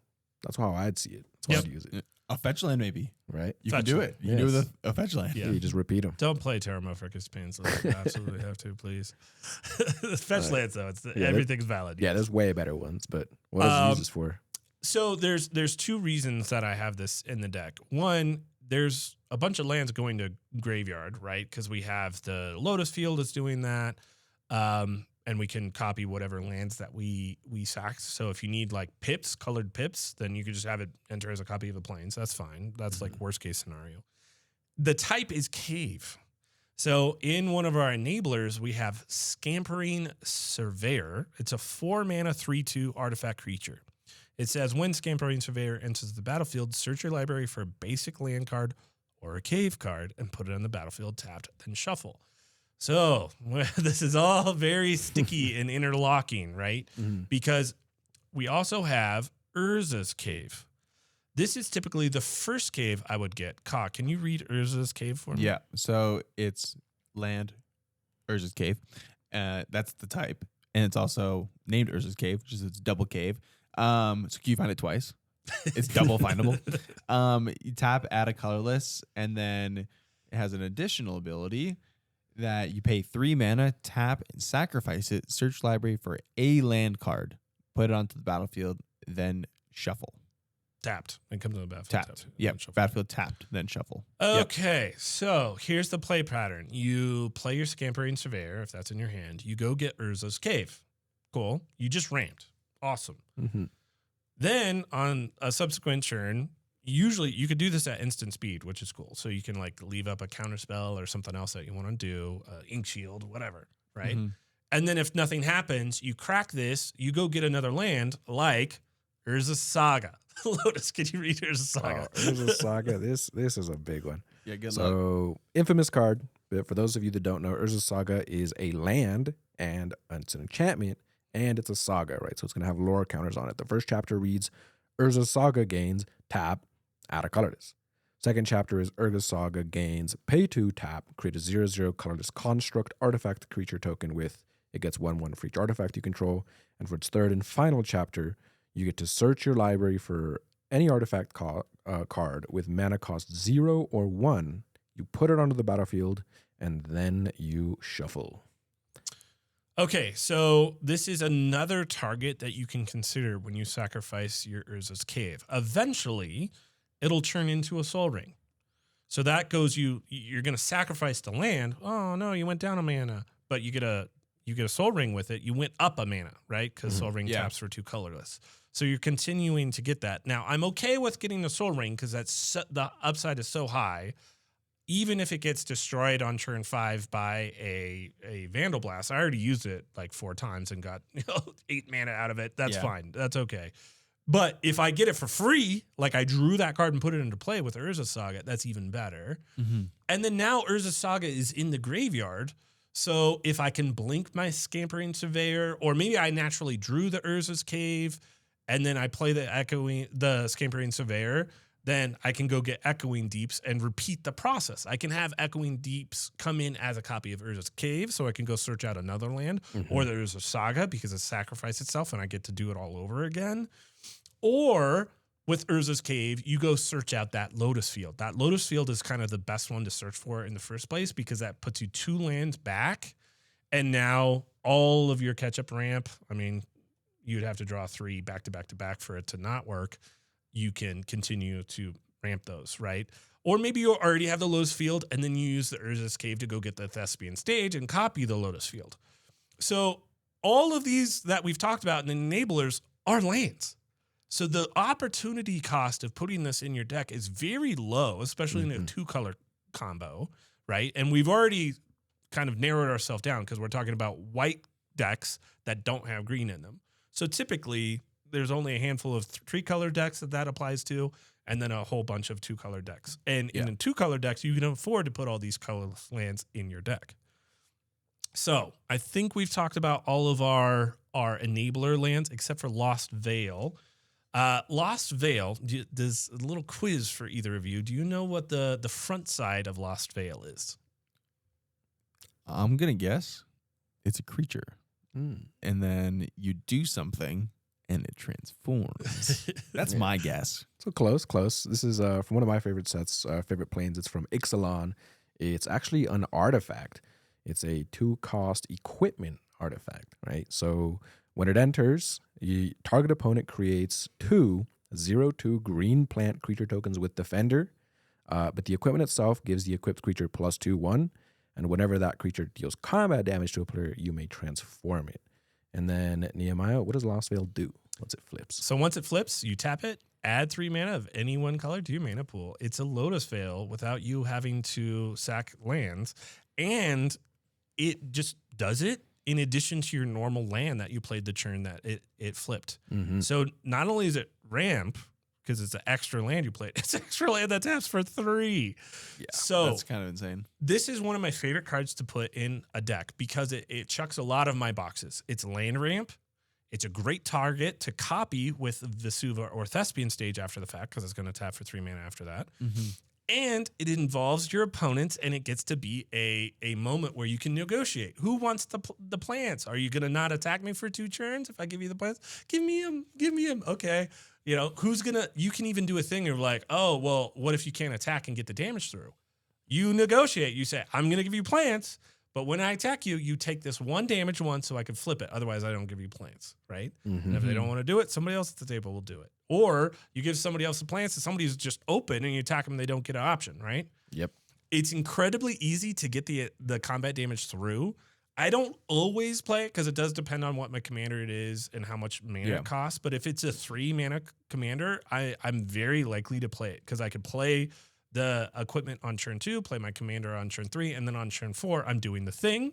how I'd see it. That's how I'd use it. A fetch land, maybe. right? You can Fetch do land. it. You can do it Yes. with a fetch land. Yeah. You just repeat them. Don't play Terra Motherfuckers Pains. You absolutely have to, please. Fetch Right. lands, though. Yeah, Everything's valid. Yeah, yes. there's way better ones, but what does it use this for? So there's two reasons that I have this in the deck. One, there's a bunch of lands going to graveyard, right? Because we have the Lotus Field is doing that, and we can copy whatever lands that we sacked. So if you need like pips, colored pips, then you can just have it enter as a copy of the Plains. That's fine. That's like worst case scenario. The type is Cave. So in one of our enablers, we have Scampering Surveyor. It's a 4-mana 3/2 artifact creature. It says when Scampering Surveyor enters the battlefield, search your library for a basic land card or a cave card and put it on the battlefield tapped, then shuffle. So this is all very sticky and interlocking, right? Because we also have Urza's Cave. This is typically the first cave I would get. Ka, can you read Urza's Cave for me? Yeah. So it's land, Urza's Cave. That's the type. And it's also named Urza's Cave, which is its double cave. So can you find it twice? It's double findable. You tap, add a colorless, and then it has an additional ability that you pay 3 mana, tap, and sacrifice it. Search library for a land card, put it onto the battlefield, then shuffle. Tapped. And comes on the battlefield. Tapped. Yep. Battlefield tapped, then shuffle. Okay, so here's the play pattern. You play your Scampering Surveyor, if that's in your hand. You go get Urza's Cave. Cool. You just ramped. Awesome. Then on a subsequent turn, usually you could do this at instant speed, which is cool. So you can like leave up a counter spell or something else that you want to do, ink shield, whatever, right? And then if nothing happens, you crack this, you go get another land like Urza's Saga. Lotus, can you read Urza's Saga? Urza's Saga. This is a big one. Yeah, good luck. So infamous card. But for those of you that don't know, Urza's Saga is a land and it's an enchantment. And it's a saga, right? So it's going to have lore counters on it. The first chapter reads, Urza's Saga gains, tap, add a colorless. Second chapter is Urza's Saga gains, pay 2, tap, create a 0/0 colorless construct artifact creature token with, it gets 1/1 for each artifact you control. And for its third and final chapter, you get to search your library for any artifact card with mana cost 0 or 1. You put it onto the battlefield, and then you shuffle. Okay, so this is another target that you can consider when you sacrifice your Urza's Cave. Eventually, it'll turn into a Soul Ring. So that goes you're going to sacrifice the land. Oh no, you went down a mana, but you get a Soul Ring with it. You went up a mana, right? Because Soul Ring taps for 2 colorless. So you're continuing to get that. Now I'm okay with getting the Soul Ring because the upside is so high. Even if it gets destroyed on turn 5 by a Vandal Blast, I already used it like 4 times and got 8 mana out of it. That's fine. That's okay. But if I get it for free, like I drew that card and put it into play with Urza's Saga, that's even better. And then now Urza's Saga is in the graveyard. So if I can blink my Scampering Surveyor, or maybe I naturally drew the Urza's Cave and then I play the Scampering Surveyor, then I can go get Echoing Deeps and repeat the process. I can have Echoing Deeps come in as a copy of Urza's Cave, so I can go search out another land, or the Urza's Saga because it sacrificed itself and I get to do it all over again. Or with Urza's Cave, you go search out that Lotus Field. That Lotus Field is kind of the best one to search for in the first place because that puts you 2 lands back, and now all of your catch-up ramp, I mean, you'd have to draw 3 back to back to back for it to not work. You can continue to ramp those, right? Or maybe you already have the Lotus Field and then you use the Urza's Cave to go get the Thespian Stage and copy the Lotus Field. So all of these that we've talked about in the enablers are lands. So the opportunity cost of putting this in your deck is very low, especially in a 2-color combo, right? And we've already kind of narrowed ourselves down because we're talking about white decks that don't have green in them. So typically there's only a handful of 3-color decks that applies to, and then a whole bunch of 2-color decks. And in the 2-color decks, you can afford to put all these colorless lands in your deck. So I think we've talked about all of our enabler lands except for Lost Veil. Lost Veil, there's a little quiz for either of you. Do you know what the front side of Lost Veil is? I'm going to guess it's a creature. And then you do something, and it transforms. That's my guess. So close. This is from one of my favorite sets, favorite planes. It's from Ixalan. It's actually an artifact. It's a 2-cost equipment artifact, right? So when it enters, the target opponent creates 2 0/2 green plant creature tokens with Defender, but the equipment itself gives the equipped creature +2/1, and whenever that creature deals combat damage to a player, you may transform it. And then Nehemiah, what does Lost Veil do once it flips? So once it flips, you tap it, add 3 mana of any one color to your mana pool. It's a Lotus Veil without you having to sack lands, and it just does it in addition to your normal land that you played the turn that it flipped. So not only is it ramp, because it's an extra land you played, it's extra land that taps for 3. Yeah, so that's kind of insane. this is one of my favorite cards to put in a deck because it chucks a lot of my boxes. It's land ramp. It's a great target to copy with Vesuva or Thespian Stage after the fact because it's going to tap for 3 mana after that. And it involves your opponents, and it gets to be a moment where you can negotiate. Who wants the plants? Are you going to not attack me for 2 turns if I give you the plants? Give me them. Okay. You know, you can even do a thing of like, oh, well, what if you can't attack and get the damage through? You negotiate. You say, I'm going to give you plants, but when I attack you, you take this 1 damage one so I can flip it. Otherwise, I don't give you plants, right? And if they don't want to do it, somebody else at the table will do it. Or you give somebody else the plants and somebody's just open and you attack them, they don't get an option, right? Yep. It's incredibly easy to get the combat damage through. I don't always play it because it does depend on what my commander it is and how much mana it costs. But if it's a 3 mana commander, I'm very likely to play it because I could play the equipment on turn 2, play my commander on turn 3, and then on turn 4, I'm doing the thing.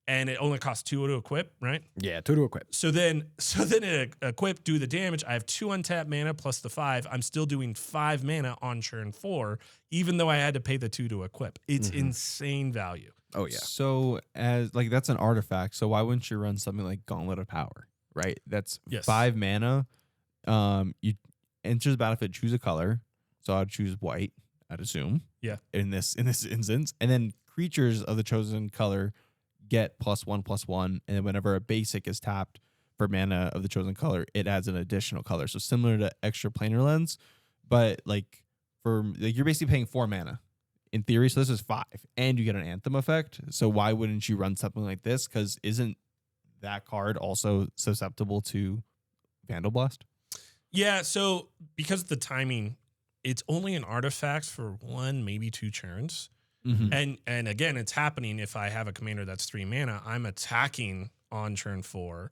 And it only costs 2 to equip, right? Yeah, 2 to equip. So then it equip, do the damage. I have 2 untapped mana plus the 5. I'm still doing 5 mana on turn 4, even though I had to pay the 2 to equip. It's insane value. Oh yeah. So as like that's an artifact. So why wouldn't you run something like Gauntlet of Power? Right. That's 5 mana. You enter the battlefield, choose a color. So I'd choose white, I'd assume. Yeah. In this instance, and then creatures of the chosen color get +1/+1, and then whenever a basic is tapped for mana of the chosen color, it adds an additional color. So similar to extra planar lens, but like you're basically paying 4 mana in theory. So this is 5, and you get an anthem effect. So why wouldn't you run something like this? Because isn't that card also susceptible to Vandal Blast? Yeah. So because of the timing, it's only an artifact for 1, maybe 2 turns. And again, it's happening if I have a commander that's 3 mana. I'm attacking on turn 4.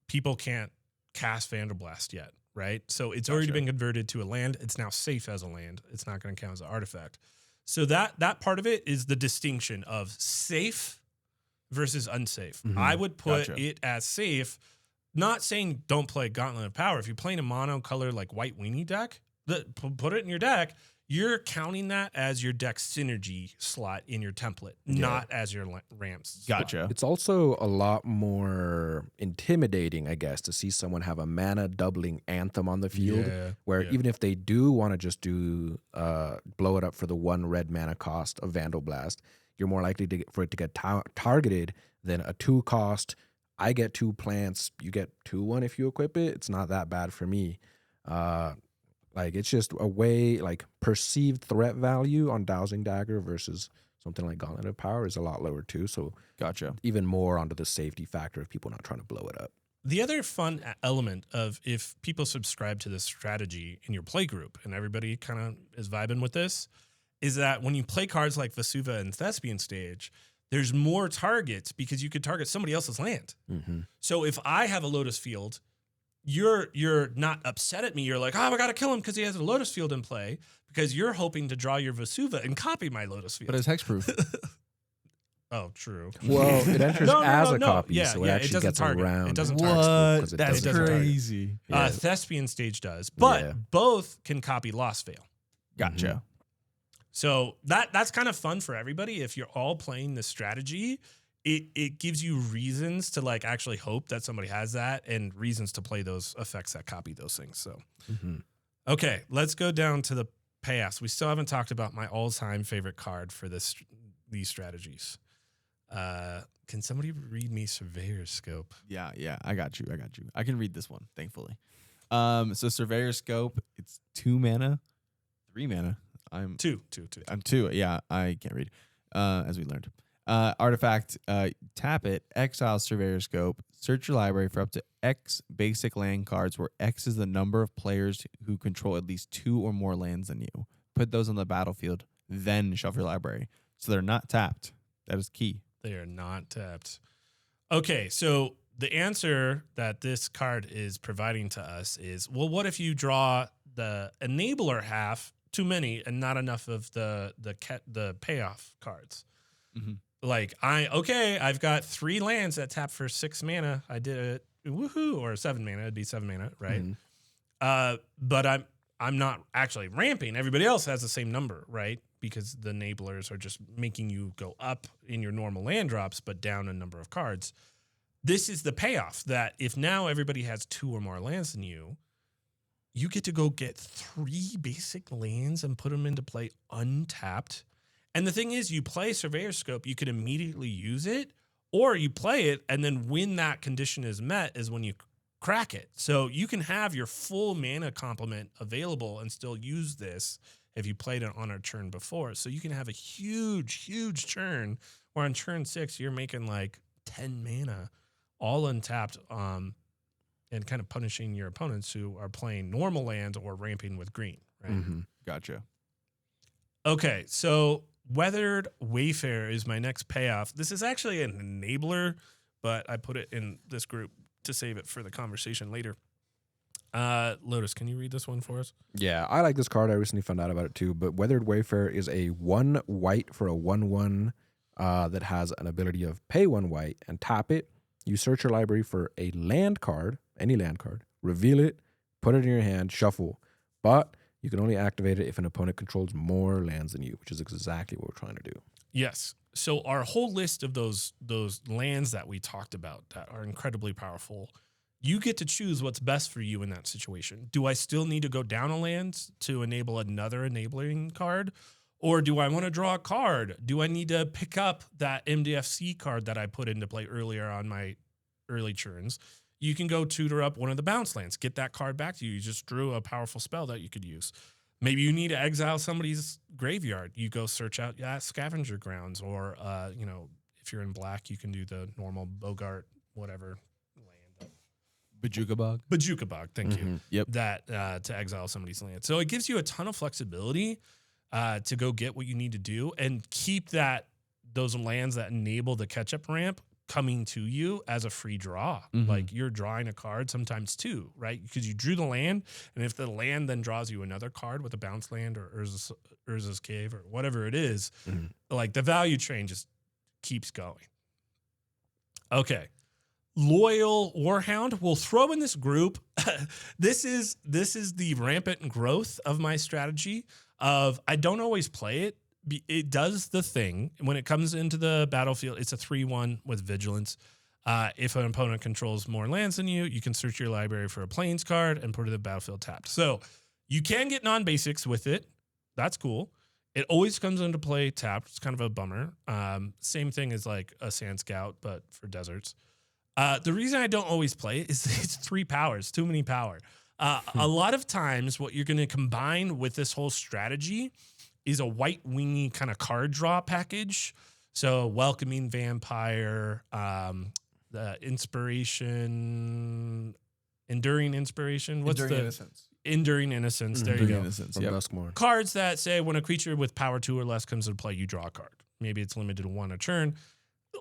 People can't cast Vanderblast yet, right? So it's already been converted to a land. It's now safe as a land. It's not going to count as an artifact. So that part of it is the distinction of safe versus unsafe. I would put it as safe, not saying don't play Gauntlet of Power. If you're playing a mono color like white weenie deck, put it in your deck. You're counting that as your deck synergy slot in your template, not as your ramps. Gotcha. It's also a lot more intimidating, I guess, to see someone have a mana doubling anthem on the field, where even if they do want to just do blow it up for the 1 red mana cost of Vandal Blast, you're more likely for it to get targeted than a 2 cost. I get 2 plants, you get 2/1 if you equip it. It's not that bad for me. Like it's just a way, like perceived threat value on Dowsing Dagger versus something like Gauntlet of Power is a lot lower too. So even more onto the safety factor of people not trying to blow it up. The other fun element of if people subscribe to this strategy in your play group and everybody kind of is vibing with this, is that when you play cards like Vesuva and Thespian Stage, there's more targets because you could target somebody else's land. So if I have a Lotus Field, you're not upset at me. You're like, oh, I got to kill him because he has a Lotus Field in play because you're hoping to draw your Vesuva and copy my Lotus Field. But it's hexproof. Oh, true. Well, it enters as a copy, so it actually gets target. around. It doesn't target. That's crazy. Thespian Stage does, but both can copy Lost Veil. Gotcha. So that's kind of fun for everybody. If you're all playing this strategy, it gives you reasons to like actually hope that somebody has that and reasons to play those effects that copy those things. So, okay, let's go down to the past. We still haven't talked about my all-time favorite card for these strategies. Can somebody read me Surveyor's Scope? Yeah, I got you. I can read this one, thankfully. So Surveyor's Scope, it's 2 mana, 3 mana. I'm Two. 2. Yeah, I can't read. As we learned. Artifact, tap it, exile Surveyor's Scope, search your library for up to X basic land cards where X is the number of players who control at least 2 or more lands than you. Put those on the battlefield, then shuffle your library. So they're not tapped. That is key. They are not tapped. Okay, so the answer that this card is providing to us is, well, what if you draw the enabler half, too many, and not enough of the payoff cards? Mm-hmm. Like I've got 3 lands that tap for 6 mana. I did it, woohoo, or 7 mana. It'd be 7 mana, right? Mm-hmm. But I'm not actually ramping. Everybody else has the same number, right? Because the enablers are just making you go up in your normal land drops, but down a number of cards. This is the payoff that if now everybody has 2 or more lands than you get to go get 3 basic lands and put them into play untapped. And the thing is, you play Surveyor's Scope, you can immediately use it, or you play it, and then when that condition is met is when you crack it. So you can have your full mana complement available and still use this if you played it on a turn before. So you can have a huge turn where on turn 6, you're making like 10 mana, all untapped, and kind of punishing your opponents who are playing normal lands or ramping with green, right? Mm-hmm. Gotcha. Okay, so Weathered Wayfarer is my next payoff. This is actually an enabler, but I put it in this group to save it for the conversation later. Lotus, can you read this one for us? Yeah, I like this card. I recently found out about it too. But Weathered Wayfarer is a 1 white for a 1/1 that has an ability of pay 1 white and tap it. You search your library for a land card, any land card, reveal it, put it in your hand, shuffle. But you can only activate it if an opponent controls more lands than you, which is exactly what we're trying to do. Yes. So our whole list of those lands that we talked about that are incredibly powerful, you get to choose what's best for you in that situation. Do I still need to go down a land to enable another enabling card? Or do I want to draw a card? Do I need to pick up that MDFC card that I put into play earlier on my early turns? You can go tutor up one of the bounce lands, get that card back to you. You just drew a powerful spell that you could use. Maybe you need to exile somebody's graveyard. You go search out scavenger grounds, or if you're in black, you can do the normal Bogart whatever land. Bajuka Bog. Bajuka Bog, thank you. Yep. That to exile somebody's land. So it gives you a ton of flexibility to go get what you need to do and keep those lands that enable the catch-up ramp coming to you as a free draw. Mm-hmm. Like you're drawing a card sometimes too, right? Because you drew the land, and if the land then draws you another card with a bounce land or Urza's Cave or whatever it is, like the value train just keeps going. Okay. Loyal Warhound. We'll throw in this group. This is the rampant growth of my strategy of I don't always play it. It does the thing. When it comes into the battlefield, it's a 3/1 with vigilance. If an opponent controls more lands than you, you can search your library for a plains card and put it in the battlefield tapped. So you can get non-basics with it. That's cool. It always comes into play tapped. It's kind of a bummer. Same thing as like a Sand Scout, but for deserts. The reason I don't always play it is it's 3 powers, too many power. A lot of times what you're going to combine with this whole strategy is a white wingy kind of card draw package. So Welcoming Vampire, the Enduring Inspiration. What's Enduring the Innocence. Enduring Innocence. There you go. Innocence. From Yep. Duskmourn. Cards that say when a creature with power 2 or less comes into play, you draw a card. Maybe it's limited to 1 a turn.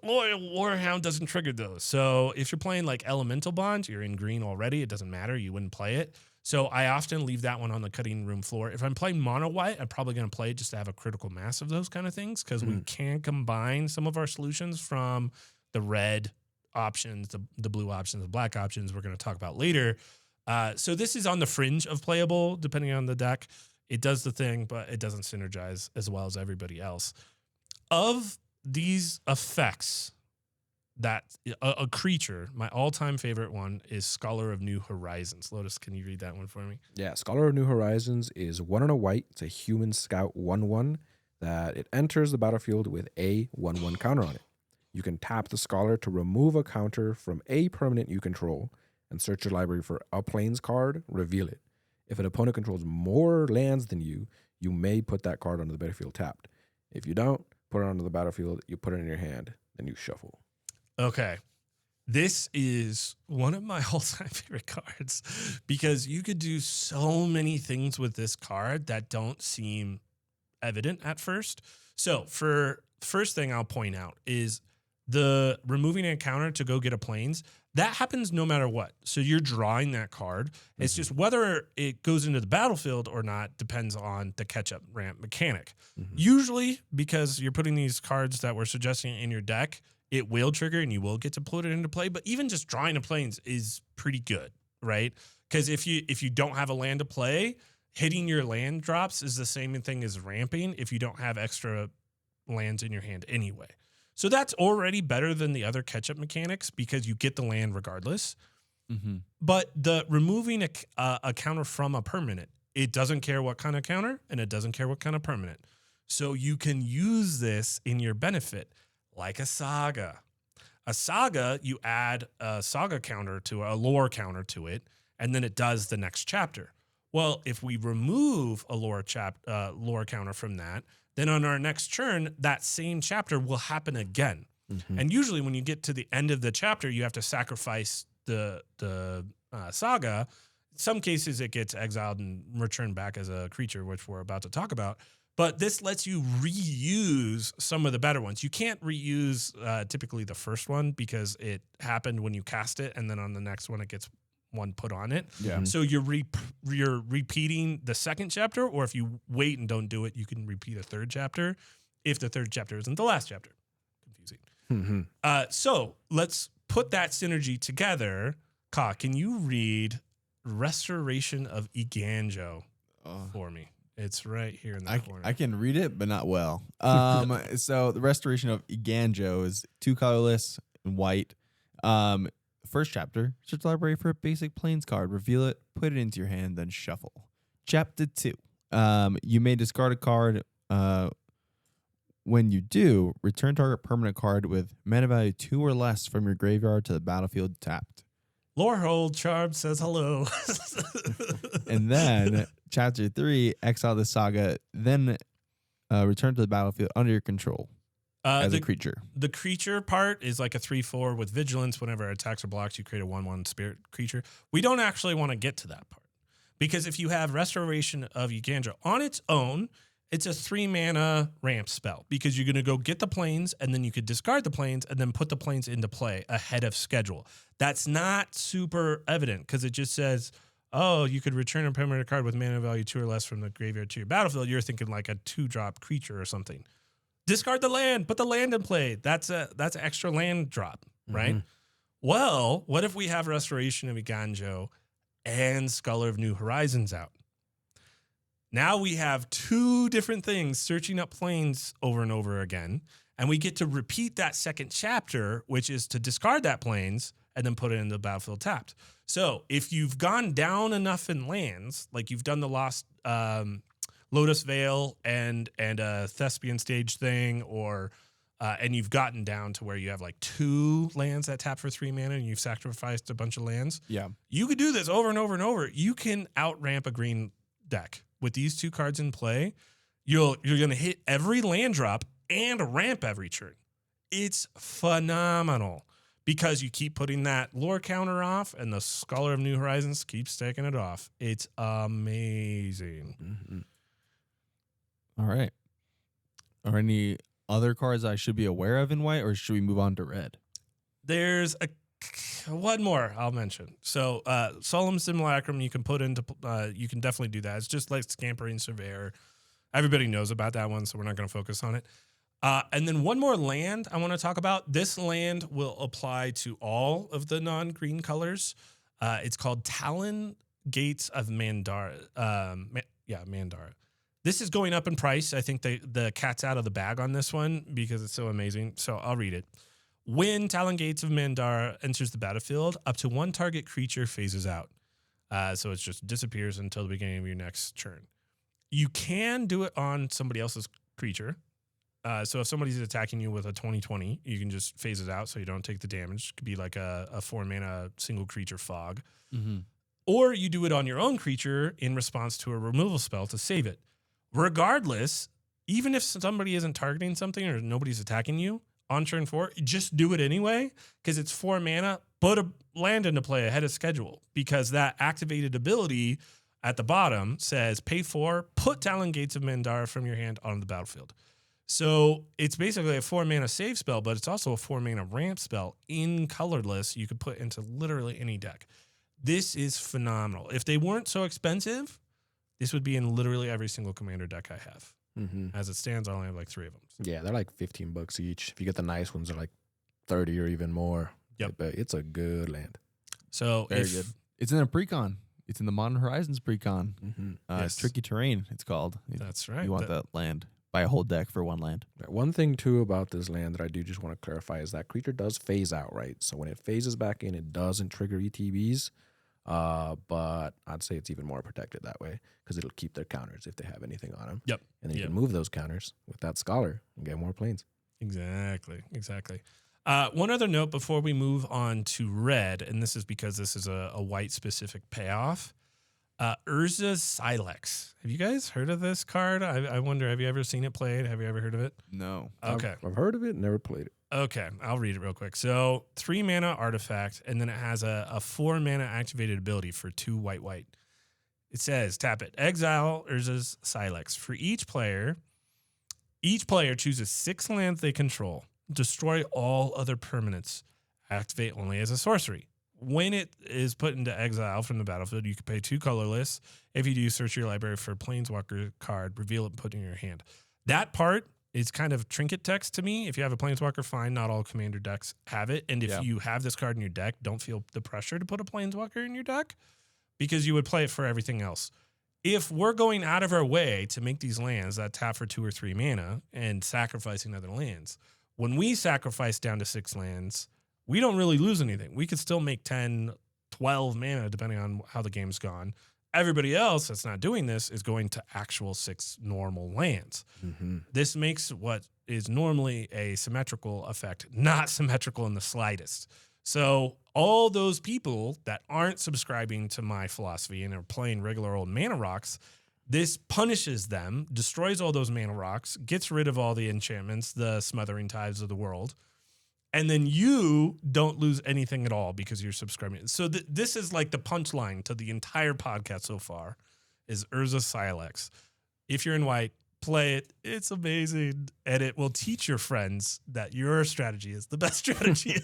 Loyal Warhound doesn't trigger those. So if you're playing like Elemental Bond, you're in green already. It doesn't matter. You wouldn't play it. So I often leave that one on the cutting room floor. If I'm playing mono white, I'm probably going to play it just to have a critical mass of those kind of things, because we can combine some of our solutions from the red options, the blue options, the black options we're going to talk about later. So this is on the fringe of playable, depending on the deck. It does the thing, but it doesn't synergize as well as everybody else. Of these effects, that a creature, my all-time favorite one is Scholar of New Horizons. Lotus, can you read that one for me? Yeah, Scholar of New Horizons is 1 and a white. It's a human scout 1/1 that it enters the battlefield with a 1/1 counter on it. You can tap the Scholar to remove a counter from a permanent you control and search your library for a Plains card, reveal it. If an opponent controls more lands than you, you may put that card onto the battlefield tapped. If you don't, put it onto the battlefield, you put it in your hand, then you shuffle. Okay. This is one of my all-time favorite cards because you could do so many things with this card that don't seem evident at first. So for first thing I'll point out is the removing a counter to go get a Plains. That happens no matter what. So you're drawing that card. It's just whether it goes into the battlefield or not depends on the catch-up ramp mechanic. Usually, because you're putting these cards that we're suggesting in your deck, it will trigger and you will get to put it into play. But even just drawing a Plains is pretty good, right? Because if you don't have a land to play, hitting your land drops is the same thing as ramping if you don't have extra lands in your hand anyway. So that's already better than the other catch-up mechanics because you get the land regardless. But the removing a counter from a permanent, it doesn't care what kind of counter and it doesn't care what kind of permanent. So you can use this in your benefit like a Saga. A Saga, you add a Saga counter to a lore counter to it, and then it does the next chapter. Well, if we remove a lore counter from that, then on our next turn, that same chapter will happen again. And usually when you get to the end of the chapter, you have to sacrifice the Saga. In some cases, it gets exiled and returned back as a creature, which we're about to talk about. But this lets you reuse some of the better ones. You can't reuse typically the first one because it happened when you cast it, and then on the next one, it gets one put on it. Yeah. So you're repeating the second chapter, or if you wait and don't do it, you can repeat a third chapter if the third chapter isn't the last chapter. Confusing. So let's put that synergy together. Ka, can you read Restoration of Iganjo for me? It's right here in the corner. I can read it, but not well. So the Restoration of Iganjo is 2 colorless and white. First chapter, search the library for a basic Plains card, reveal it, put it into your hand, then shuffle. Chapter 2, you may discard a card. When you do, return target permanent card with mana value 2 or less from your graveyard to the battlefield tapped. Lorehold Charm says hello. And then chapter 3, exile the Saga, then return to the battlefield under your control as a creature. The creature part is like a 3/4 with vigilance. Whenever it attacks or blocks, you create a 1/1 spirit creature. We don't actually want to get to that part because if you have Restoration of Iganjo on its own, it's a 3 mana ramp spell because you're going to go get the Plains and then you could discard the Plains and then put the Plains into play ahead of schedule. That's not super evident because it just says, oh, you could return a permanent card with mana value 2 or less from the graveyard to your battlefield. You're thinking like a 2-drop creature or something. Discard the land, put the land in play. That's extra land drop, right? Well, what if we have Restoration of Iganjo and Scholar of New Horizons out? Now we have 2 different things searching up Plains over and over again, and we get to repeat that second chapter, which is to discard that Plains and then put it in the battlefield tapped. So if you've gone down enough in lands, like you've done the Lost Lotus Veil and a Thespian Stage thing, or and you've gotten down to where you have like 2 lands that tap for 3 mana and you've sacrificed a bunch of lands. Yeah. You could do this over and over and over. You can out-ramp a green deck. With these 2 cards in play, you're going to hit every land drop and ramp every turn. It's phenomenal because you keep putting that lore counter off and the Scholar of New Horizons keeps taking it off. It's amazing. All right. Are any other cards I should be aware of in white, or should we move on to red? There's one more I'll mention. So Solemn Simulacrum you can put into you can definitely do that. It's just like Scampering Surveyor. Everybody knows about that one, so we're not going to focus on it. And then one more land I want to talk about. This land will apply to all of the non-green colors. It's called Talon Gates of Mandara. Mandara. This is going up in price. I think the cat's out of the bag on this one because it's so amazing. So I'll read it. When Talon Gates of Mandara enters the battlefield, up to 1 target creature phases out. So it just disappears until the beginning of your next turn. You can do it on somebody else's creature. So if somebody's attacking you with a 20/20, you can just phase it out so you don't take the damage. It could be like a 4-mana single creature fog. Mm-hmm. Or you do it on your own creature in response to a removal spell to save it. Regardless, even if somebody isn't targeting something or nobody's attacking you on turn 4, just do it anyway because it's 4 mana. Put a land into play ahead of schedule because that activated ability at the bottom says pay 4, put Talon Gates of Mandara from your hand on the battlefield. So it's basically a 4 mana save spell, but it's also a 4 mana ramp spell in colorless you could put into literally any deck. This is phenomenal. If they weren't so expensive, this would be in literally every single commander deck I have. Mm-hmm. As it stands, I only have like 3 of them. Yeah, they're like $15 each. If you get the nice ones, they're like 30 or even more. Yep. But it's a good land. So Very good. It's in a precon. It's in the Modern Horizons precon. Mm-hmm. Yes. Tricky Terrain, it's called. That's right. You want that land. Buy a whole deck for 1 land. One thing, too, about this land that I do just want to clarify is that creature does phase out, right? So when it phases back in, it doesn't trigger ETBs. But I'd say it's even more protected that way because it'll keep their counters if they have anything on them. Yep. And then you can move those counters with that Scholar and get more planes. Exactly. One other note before we move on to red, and this is because this is a white-specific payoff. Urza's Silex. Have you guys heard of this card? I wonder, have you ever seen it played? Have you ever heard of it? No. Okay. I've heard of it, never played it. Okay, I'll read it real quick. So 3 mana artifact, and then it has a 4 mana activated ability for 2 white. It says, tap it. Exile Urza's Silex. For each player chooses 6 lands they control. Destroy all other permanents. Activate only as a sorcery. When it is put into exile from the battlefield, you can pay 2 colorless. If you do, search your library for a Planeswalker card, reveal it, and put it in your hand. That part is kind of trinket text to me. If you have a Planeswalker, fine. Not all commander decks have it. And if you have this card in your deck, don't feel the pressure to put a Planeswalker in your deck because you would play it for everything else. If we're going out of our way to make these lands that tap for 2 or 3 mana and sacrificing other lands, when we sacrifice down to 6 lands, we don't really lose anything. We could still make 10, 12 mana, depending on how the game's gone. Everybody else that's not doing this is going to actual 6 normal lands. Mm-hmm. This makes what is normally a symmetrical effect not symmetrical in the slightest. So all those people that aren't subscribing to my philosophy and are playing regular old mana rocks, this punishes them, destroys all those mana rocks, gets rid of all the enchantments, the smothering tides of the world, and then you don't lose anything at all because you're subscribing. So this is like the punchline to the entire podcast so far is Urza Silex. If you're in white, play it. It's amazing. And it will teach your friends that your strategy is the best strategy.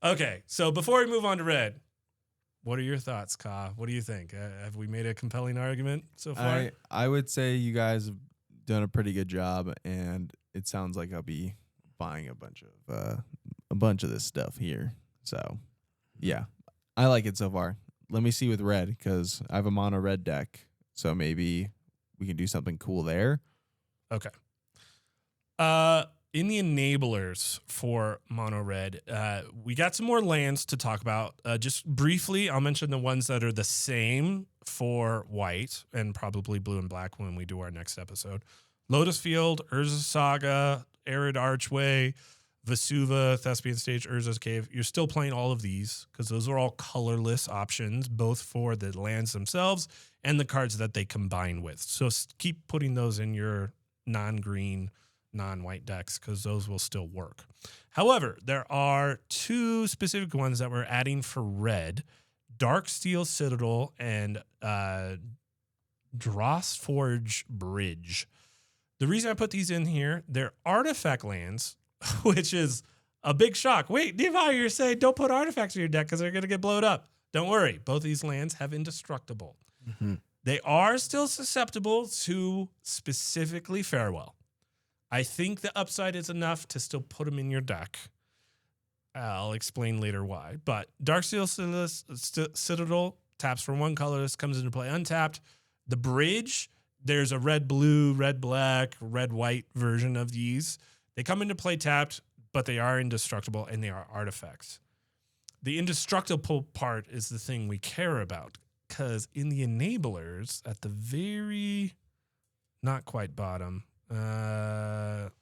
Okay, so before we move on to red, what are your thoughts, Ka? What do you think? Have we made a compelling argument so far? I would say you guys have done a pretty good job, and it sounds like I'll be buying a bunch of this stuff here. So, yeah, I like it so far. Let me see with red because I have a mono red deck, so maybe we can do something cool there. Okay. In the enablers for mono red, we got some more lands to talk about. Just briefly, I'll mention the ones that are the same for white and probably blue and black when we do our next episode. Lotus Field, Urza Saga, Arid Archway, Vesuva, Thespian Stage, Urza's Cave. You're still playing all of these because those are all colorless options, both for the lands themselves and the cards that they combine with. So keep putting those in your non-green, non-white decks because those will still work. However, there are 2 specific ones that we're adding for red: Darksteel Citadel and Drossforge Bridge. The reason I put these in here, they're artifact lands, which is a big shock. Wait, Devi, you're saying don't put artifacts in your deck because they're going to get blown up. Don't worry. Both these lands have indestructible. Mm-hmm. They are still susceptible to specifically Farewell. I think the upside is enough to still put them in your deck. I'll explain later why. But Darksteel Citadel taps for 1 colorless, comes into play untapped. The Bridge, there's a red-blue, red-black, red-white version of these. They come into play tapped, but they are indestructible and they are artifacts. The indestructible part is the thing we care about because in the enablers at the very not quite bottom,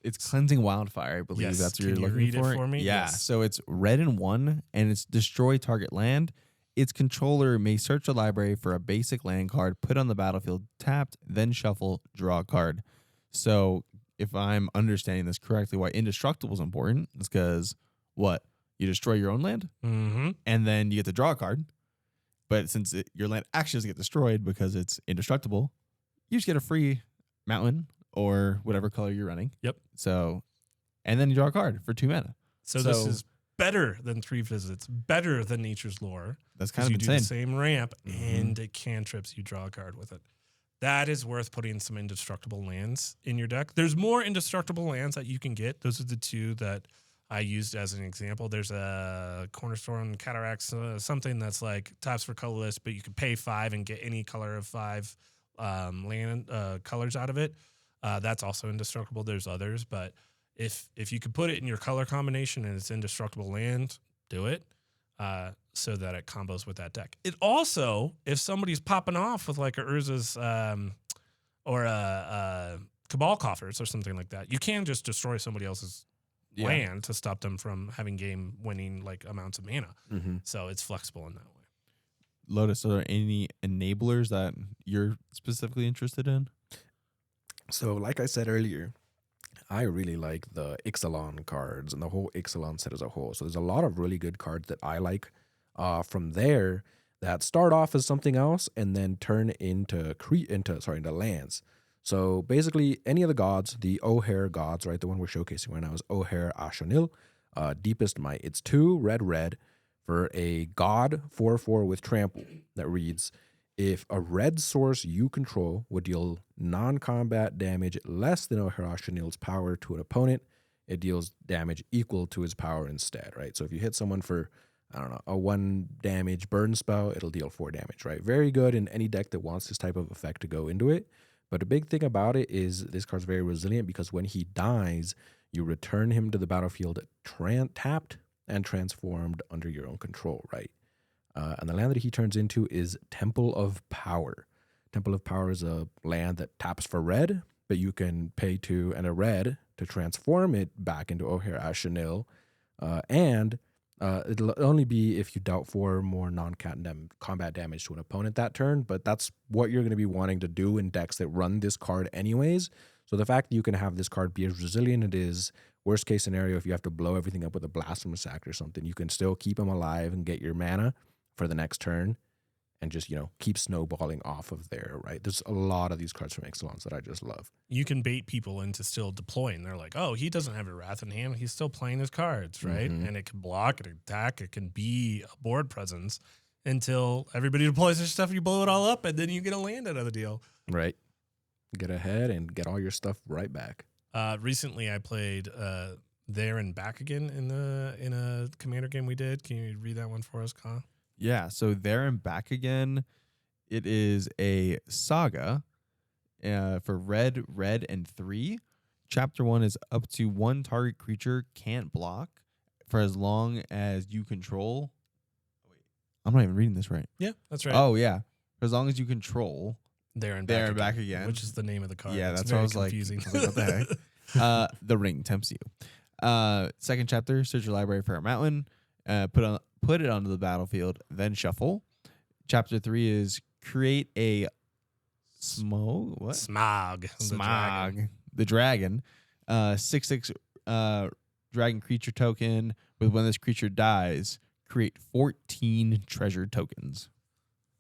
It's Cleansing Wildfire, I believe. Yes. That's what Can you're you looking read it for. for me? Yeah. Yes. So it's red and 1, and it's destroy target land. Its controller may search the library for a basic land card, put on the battlefield, tapped, then shuffle, draw a card. So if I'm understanding this correctly, why indestructible is important is because what? You destroy your own land, Mm-hmm. and then you get to draw a card. But since your land actually doesn't get destroyed because it's indestructible, you just get a free mountain or whatever color you're running. Yep. So, and then you draw a card for 2 mana. So this is better than 3 visits, better than Nature's Lore. That's kind of You insane. do the same ramp Mhm. and it cantrips. You draw a card with it. That is worth putting some indestructible lands in your deck. There's more indestructible lands that you can get. Those are the 2 that I used as an example. There's a Cornerstone Cataracts, something that's like taps for colorless, but you can pay 5 and get any color of 5 land colors out of it. That's also indestructible. There's others, but if you could put it in your color combination and it's indestructible land, do it. So that it combos with that deck. It also, if somebody's popping off with like a Urza's or a Cabal Coffers or something like that, you can just destroy somebody else's land to stop them from having game winning like amounts of mana. Mm-hmm. So it's flexible in that way. Lotus, are there any enablers that you're specifically interested in? So, like I said earlier, I really like the Ixalan cards and the whole Ixalan set as a whole. So there's a lot of really good cards that I like from there that start off as something else and then turn into lands. So basically, any of the gods, the O'Hare gods, right, the one we're showcasing right now is O'Hare Ashanil, Deepest Might. It's 2 red for a god 4/4 with trample that reads, if a red source you control would deal non-combat damage less than O'Hare Ashanil's power to an opponent, it deals damage equal to his power instead, right? So if you hit someone for, I don't know, a 1 damage burn spell, it'll deal 4 damage, right? Very good in any deck that wants this type of effect to go into it. But the big thing about it is this card's very resilient because when he dies, you return him to the battlefield tapped and transformed under your own control, right? And the land that he turns into is Temple of Power. Temple of Power is a land that taps for red, but you can pay 2 and a red to transform it back into O'Hare Ashanil. And it'll only be if you dealt 4 more non-combat damage to an opponent that turn, but that's what you're going to be wanting to do in decks that run this card anyways. So the fact that you can have this card be as resilient it is, worst case scenario, if you have to blow everything up with a Blasphemous Act or something, you can still keep him alive and get your mana for the next turn and just, keep snowballing off of there, right? There's a lot of these cards from Ixalans that I just love. You can bait people into still deploying. They're like, oh, he doesn't have a Wrath in hand. He's still playing his cards, right? Mhm. And it can block, it can attack, it can be a board presence until everybody deploys their stuff, you blow it all up, and then you get a land out of the deal. Right. Get ahead and get all your stuff right back. Recently, I played There and Back Again in a commander game we did. Can you read that one for us, Kyle? Yeah, so There and Back Again, it is a saga for red, and 3. Chapter 1 is up to 1 target creature can't block for as long as you control. Wait, I'm not even reading this right. Yeah, that's right. Oh, yeah. For as long as you control. There and There and Back Again. which is the name of the card. Yeah, It's that's what I very was like. confusing. I was like, what the heck? The ring tempts you. Second chapter, search your library for a mountain. Put it onto the battlefield, then shuffle. Chapter 3 is create a Smog. What? Smog. The dragon. 6/6 dragon creature token. With when this creature dies, create 14 treasure tokens.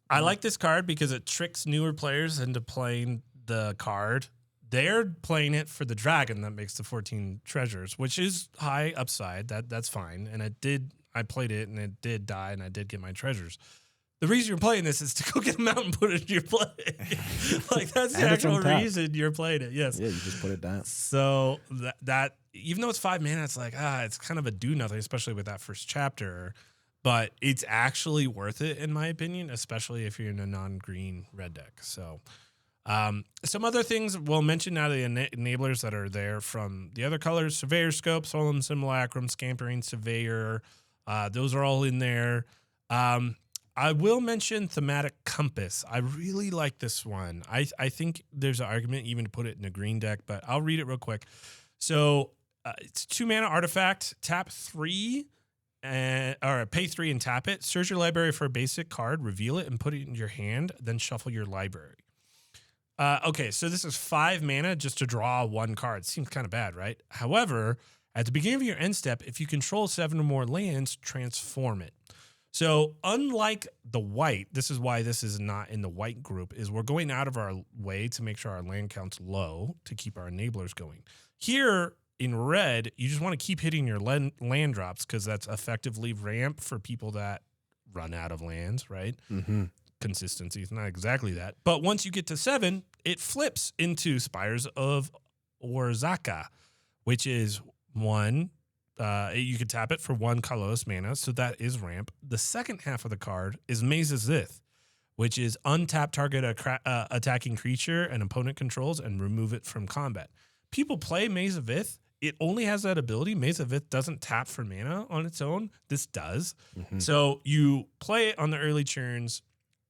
I like this card because it tricks newer players into playing the card. They're playing it for the dragon that makes the 14 treasures, which is high upside. That's fine. And I played it and it did die and I did get my treasures. The reason you're playing this is to go get them out and put it in your play. Like that's the And it's actual untapped. reason you're playing it. Yes. Yeah, you just put it down. So that even though it's 5 mana, it's like, it's kind of a do nothing, especially with that first chapter. But it's actually worth it, in my opinion, especially if you're in a non-green red deck. So some other things we'll mention now, the enablers that are there from the other colors: Surveyor Scope, Solemn Simulacrum, Scampering Surveyor. Those are all in there. I will mention Thematic Compass. I really like this one. I think there's an argument even to put it in a green deck, but I'll read it real quick. So it's 2 mana artifact, tap 3, or pay 3 and tap it. Search your library for a basic card, reveal it, and put it in your hand, then shuffle your library. Okay, so this is 5 mana just to draw 1 card. Seems kind of bad, right? However, at the beginning of your end step, if you control 7 or more lands, transform it. So unlike the white, this is why this is not in the white group, is we're going out of our way to make sure our land count's low to keep our enablers going. Here in red, you just want to keep hitting your land drops because that's effectively ramp for people that run out of lands, right? Mm-hmm. Consistency is not exactly that. But once you get to 7, it flips into Spires of Orzhaka, which is 1. You can tap it for 1 colorless mana, so that is ramp. The second half of the card is Maze of Zith, which is untap target attacking creature an opponent controls and remove it from combat. People play Maze of Zith. It only has that ability. Maze of Zith doesn't tap for mana on its own. This does. Mm-hmm. So you play it on the early turns.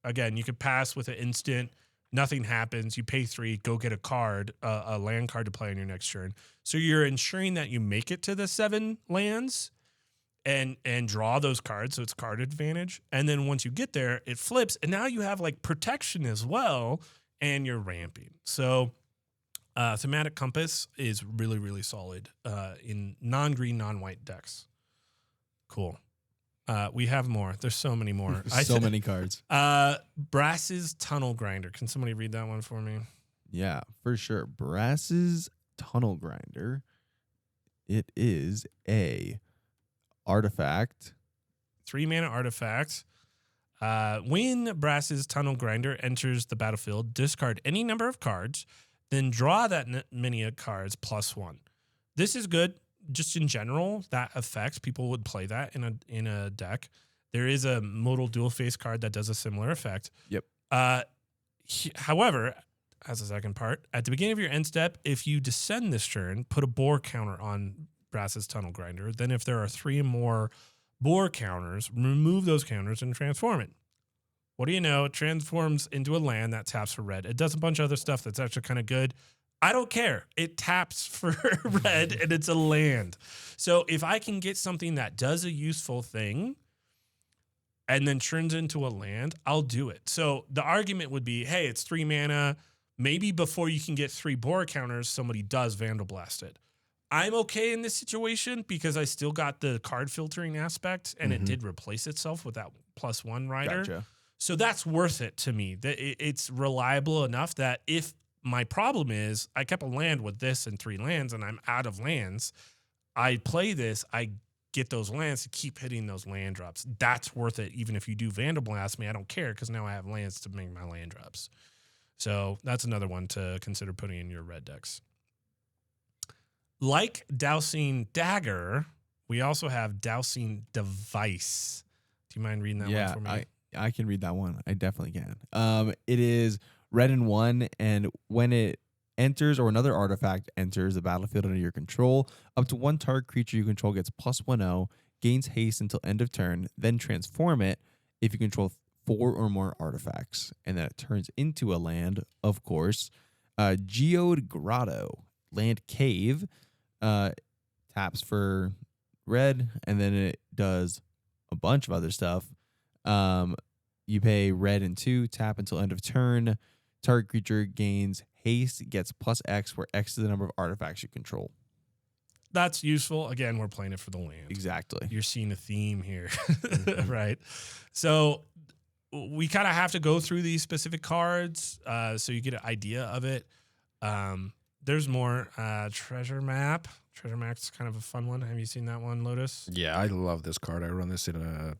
Again, you could pass with an instant. Nothing happens. You pay 3, go get a card, a land card to play on your next turn. So you're ensuring that you make it to the 7 lands and draw those cards. So it's card advantage. And then once you get there, it flips. And now you have like protection as well. And you're ramping. So Thematic Compass is really, really solid in non-green, non-white decks. Cool. We have more. There's so many more. So many cards. Brass's Tunnel Grinder. Can somebody read that one for me? Yeah, for sure. Brass's Tunnel Grinder. It is a artifact. 3 mana artifact. When Brass's Tunnel Grinder enters the battlefield, discard any number of cards, then draw that many cards +1. This is good. Just in general, that effect, people would play that in a deck. There is a modal dual face card that does a similar effect. Yep. However, as a second part, at the beginning of your end step, if you descend this turn, put a boar counter on Brass's Tunnel Grinder. Then if there are 3 or more boar counters, remove those counters and transform it. What do you know? It transforms into a land that taps for red. It does a bunch of other stuff that's actually kind of good. I don't care. It taps for red and it's a land. So if I can get something that does a useful thing and then turns into a land, I'll do it. So the argument would be, hey, it's 3 mana. Maybe before you can get 3 boar counters, somebody does Vandal Blast it. I'm okay in this situation because I still got the card filtering aspect and it did replace itself with that +1 rider. Gotcha. So that's worth it to me. That it's reliable enough that if my problem is I kept a land with this and 3 lands and I'm out of lands, I play this, I get those lands to keep hitting those land drops. That's worth it. Even if you do Vandal Blast me, I don't care because now I have lands to make my land drops. So that's another one to consider putting in your red decks. Like Dowsing Dagger, we also have Dowsing Device. Do you mind reading that one for me? I can read that one. I definitely can. It is red and 1, and when it enters or another artifact enters the battlefield under your control, up to 1 target creature you control gets +1/0, gains haste until end of turn, then transform it if you control 4 or more artifacts, and then it turns into a land, of course. Geode Grotto, land cave, taps for red, and then it does a bunch of other stuff. You pay red and 2, tap until end of turn. Target creature gains haste, gets +X, where X is the number of artifacts you control. That's useful. Again, we're playing it for the land. Exactly. You're seeing a theme here, right? So we kind of have to go through these specific cards so you get an idea of it. There's more. Treasure Map. Treasure Map's kind of a fun one. Have you seen that one, Lotus? Yeah, I love this card. I run this in a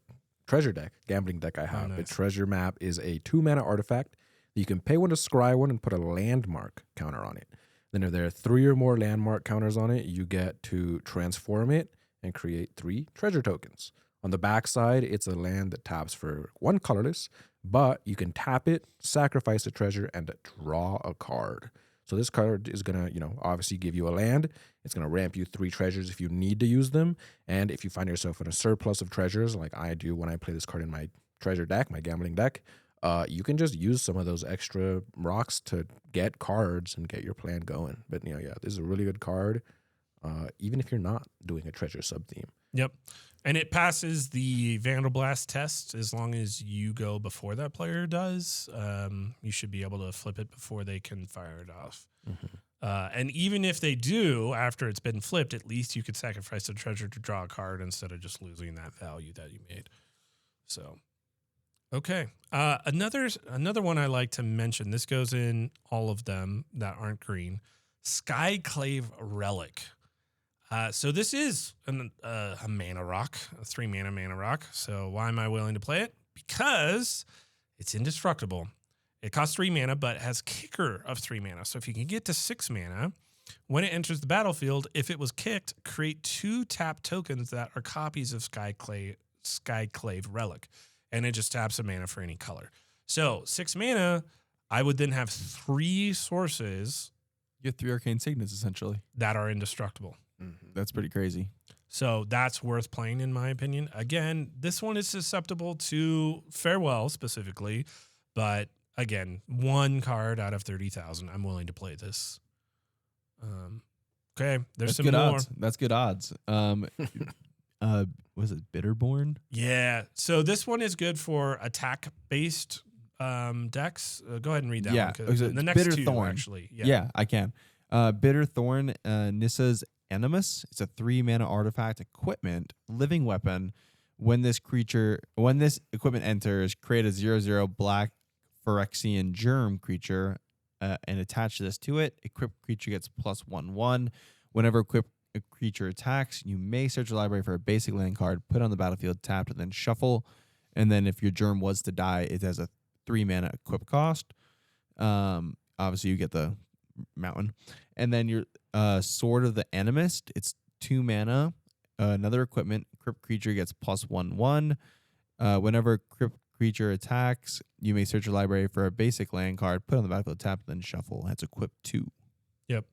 treasure deck, gambling deck I have. nice. But Treasure Map is a 2 mana artifact. You can pay 1 to scry 1 and put a landmark counter on it. Then if there are 3 or more landmark counters on it, you get to transform it and create 3 treasure tokens. On the back side, it's a land that taps for 1 colorless, but you can tap it, sacrifice a treasure, and draw a card. So this card is going to, obviously give you a land. It's going to ramp you 3 treasures if you need to use them. And if you find yourself in a surplus of treasures, like I do when I play this card in my treasure deck, my gambling deck, you can just use some of those extra rocks to get cards and get your plan going. But yeah, this is a really good card, even if you're not doing a treasure sub theme. Yep. And it passes the Vandal Blast test as long as you go before that player does. You should be able to flip it before they can fire it off. And even if they do, after it's been flipped, at least you could sacrifice a treasure to draw a card instead of just losing that value that you made. So, okay. Another one I like to mention, this goes in all of them that aren't green, Skyclave Relic. So this is a mana rock, a 3-mana rock. So why am I willing to play it? Because it's indestructible. It costs 3 mana, but has kicker of 3 mana. So if you can get to 6 mana, when it enters the battlefield, if it was kicked, create 2 tap tokens that are copies of Skyclave Relic. And it just taps a mana for any color. So 6 mana, I would then have 3 sources. You have 3 arcane signets essentially That are indestructible. That's pretty crazy. So that's worth playing, in my opinion. Again, this one is susceptible to Farewell specifically, but again, 1 card out of 30,000. I'm willing to play this. Okay, there's That's some good more. odds. That's good odds. Was it Bitterborn? Yeah. So this one is good for attack-based decks. Go ahead and read that Yeah, one. 'Cause so the next Bitter 2, Thorn. actually. Yeah, I can. Bitter Thorn, Nissa's Animus. It's a 3-mana artifact equipment, living weapon. When this equipment enters, create a 0/0 black Phyrexian germ creature and attach this to it. Equipped creature gets +1/1. Whenever equipped creature attacks, you may search your library for a basic land card, put it on the battlefield, tapped, and then shuffle. And then if your germ was to die, it has a 3-mana equip cost. Obviously, you get the mountain. And then your Sword of the Animist, it's 2 mana. Another equipment, equipped creature gets +1/1. Whenever equipped creature attacks, you may search your library for a basic land card, put it on the battlefield, tap, then shuffle. That's equipped 2. Yep.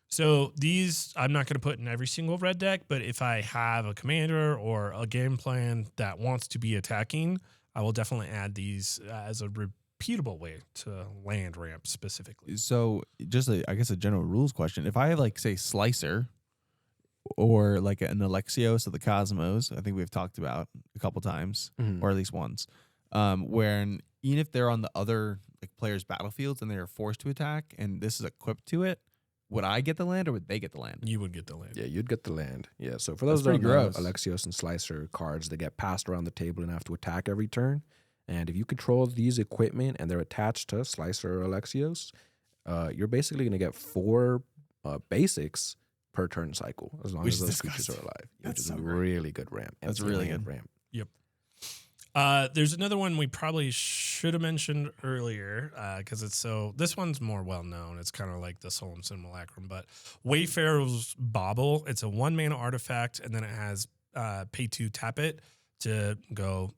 So these I'm not going to put in every single red deck, but if I have a commander or a game plan that wants to be attacking, I will definitely add these as a repeatable way to land ramp specifically. So just I guess a general rules question. If I have like say Slicer or like an Alexios of the Cosmos, I think we've talked about a couple times or at least once, where even if they're on the other like players' battlefields and they are forced to attack and this is equipped to it, would I get the land or would they get the land? You would get the land. Yeah, you'd get the land. Yeah, so for those That's that pretty don't know, gross. Alexios and Slicer cards, they get passed around the table and have to attack every turn. And if you control these equipment and they're attached to Slicer or Alexios, you're basically going to get 4 basics per turn cycle as long Which as is those creatures are disgusting. alive. That's Which is so a great. really good ramp. That's And really land good. ramp. There's another one we probably should have mentioned earlier because this one's more well known. It's kind of like the Solemn Simulacrum, but Wayfarer's Bauble. It's a 1-mana artifact, and then it has pay 2, tap it to go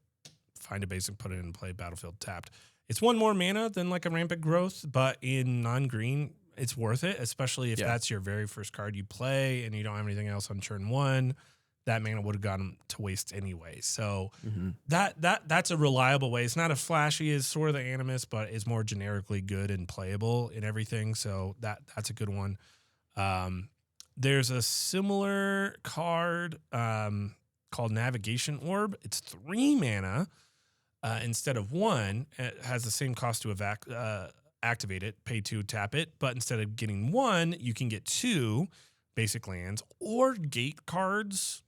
find a basic, put it in play, battlefield tapped. It's 1 more mana than like a Rampant Growth, but in non-green, it's worth it, especially if that's your very first card you play and you don't have anything else on turn 1. That mana would have gone to waste anyway. So that's a reliable way. It's not as flashy as Sword of the Animus, but is more generically good and playable in everything. So that's a good one. There's a similar card called Navigation Orb. It's 3 mana instead of 1. It has the same cost to activate it, pay 2, tap it. But instead of getting 1, you can get 2 basic lands or gate cards.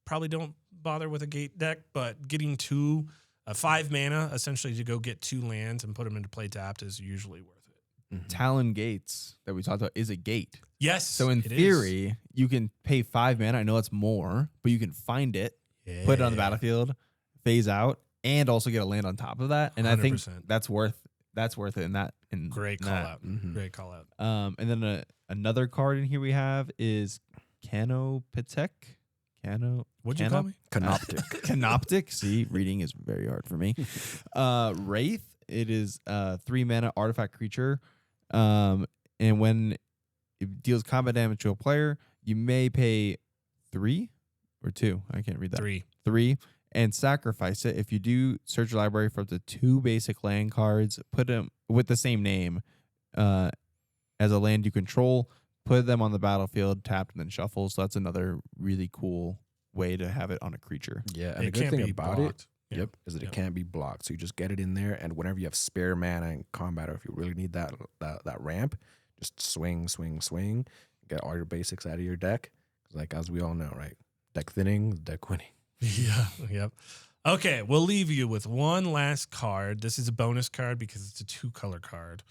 Probably don't bother with a gate deck, but getting 5 mana essentially to go get 2 lands and put them into play tapped is usually worth it. Talon Gates that we talked about is a gate. Yes. So in it theory, is. you can pay 5 mana. I know it's more, but you can find it, put it on the battlefield, phase out, and also get a land on top of that. And I think 100%. that's worth it in that. Great call out. Great call out. And then another card in here we have is Canopitek. What'd you call me? Canoptic. Canoptic. See, reading is very hard for me. Wraith. It is a 3 mana artifact creature. And when it deals combat damage to a player, you may pay 3 or 2. I can't read that. 3. 3. and sacrifice it. If you do search your library for up to 2 basic land cards, put them with the same name as a land you control, put them on the battlefield, tapped, and then shuffle. So that's another really cool way to have it on a creature. Yeah, and It the good can't thing be about blocked. it, Yeah. is that Yeah. it can't be blocked. So you just get it in there, and whenever you have spare mana in combat, or if you really need that ramp, just swing, get all your basics out of your deck. Like, as we all know, right? Deck thinning, deck winning. Yeah. Yep. Okay, we'll leave you with one last card. This is a bonus card because it's a 2-color card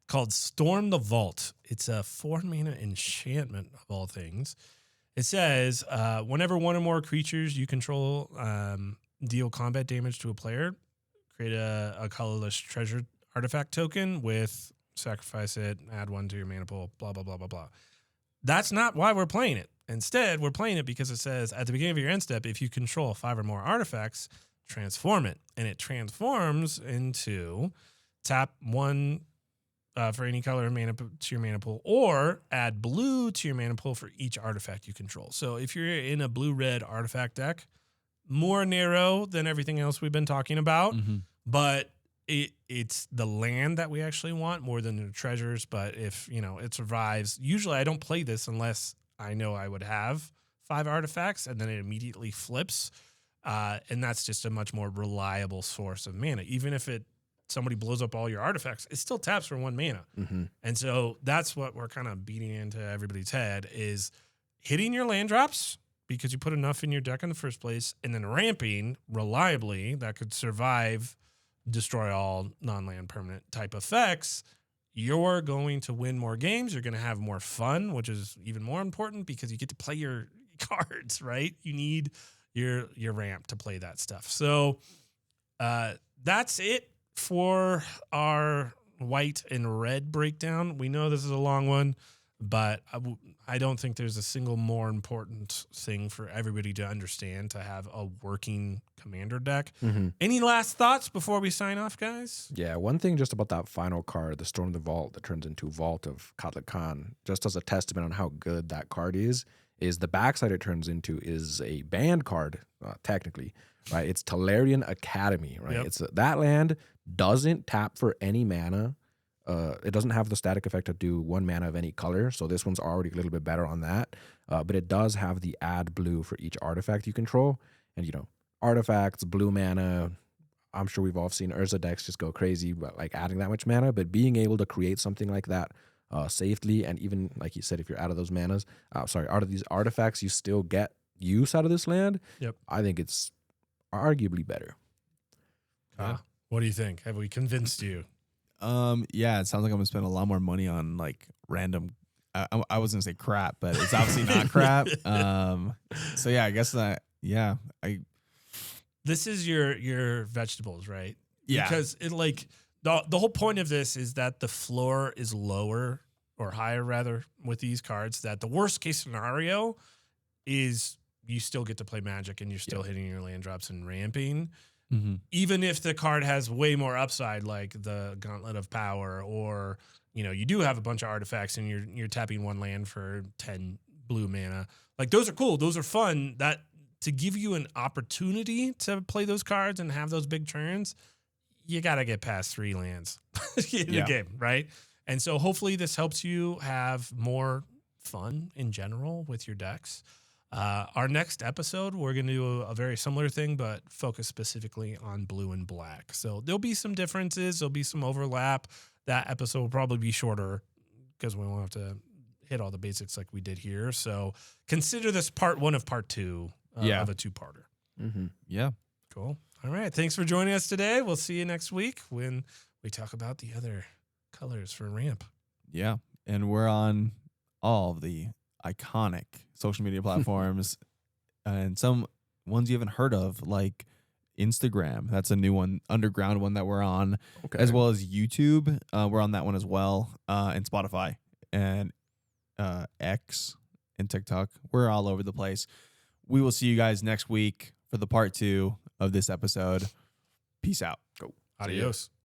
called Storm the Vault. It's a 4-mana enchantment of all things. It says, whenever one or more creatures you control deal combat damage to a player, create a colorless treasure artifact token with sacrifice it, add 1 to your mana pool, blah, blah, blah, blah, blah. That's not why we're playing it. Instead, we're playing it because it says at the beginning of your end step, if you control 5 or more artifacts, transform it. And it transforms into tap 1 for any color of mana to your mana pool, or add blue to your mana pool for each artifact you control. So if you're in a blue-red artifact deck, more narrow than everything else we've been talking about, but it's the land that we actually want more than the treasures. But if, it survives, usually I don't play this unless I know I would have 5 artifacts, and then it immediately flips. And that's just a much more reliable source of mana. Even if somebody blows up all your artifacts, it still taps for 1 mana. And so that's what we're kind of beating into everybody's head, is hitting your land drops because you put enough in your deck in the first place, and then ramping reliably that could survive destroy all non-land permanent type effects. You're going to win more games. You're going to have more fun, which is even more important because you get to play your cards, right? You need your ramp to play that stuff. So that's it for our white and red breakdown. We know this is a long one, but I don't think there's a single more important thing for everybody to understand to have a working commander deck. Any last thoughts before we sign off, guys? Yeah, one thing just about that final card, the Storm of the Vault, that turns into Vault of Katla Khan, just as a testament on how good that card is the backside it turns into is a banned card, technically, right? It's Tolarian Academy, right? Yep. It's that land doesn't tap for any mana. It doesn't have the static effect to do 1 mana of any color, so this one's already a little bit better on that. But it does have the add blue for each artifact you control. And, artifacts, blue mana, I'm sure we've all seen Urza decks just go crazy, but like adding that much mana, but being able to create something like that safely, and even, like you said, if you're out of those manas, out of these artifacts, you still get use out of this land. Yep. I think it's arguably better. What do you think? Have we convinced you? Yeah, it sounds like I'm gonna spend a lot more money on like random. I was gonna say crap, but it's obviously not crap. So yeah, I guess that. Yeah, This is your vegetables, right? Yeah. Because it like the whole point of this is that the floor is lower or higher rather with these cards. That the worst case scenario is you still get to play Magic and you're still hitting your land drops and ramping. Even if the card has way more upside, like the Gauntlet of Power, or you do have a bunch of artifacts and you're tapping 1 land for 10 blue mana. Like, those are cool, those are fun. That to give you an opportunity to play those cards and have those big turns, you got to get past 3 lands in the game, right? And so hopefully this helps you have more fun in general with your decks. Our next episode, we're going to do a very similar thing, but focus specifically on blue and black. So there'll be some differences. There'll be some overlap. That episode will probably be shorter because we won't have to hit all the basics like we did here. So consider this part 1 of part 2 of a 2-parter. Yeah. Cool. All right. Thanks for joining us today. We'll see you next week when we talk about the other colors for ramp. Yeah. And we're on all of the iconic social media platforms and some ones you haven't heard of, like Instagram. That's a new one, underground one that we're on, as well as YouTube. We're on that one as well, and Spotify and X and TikTok. We're all over the place. We will see you guys next week for the part 2 of this episode. Peace out. Go. Adios.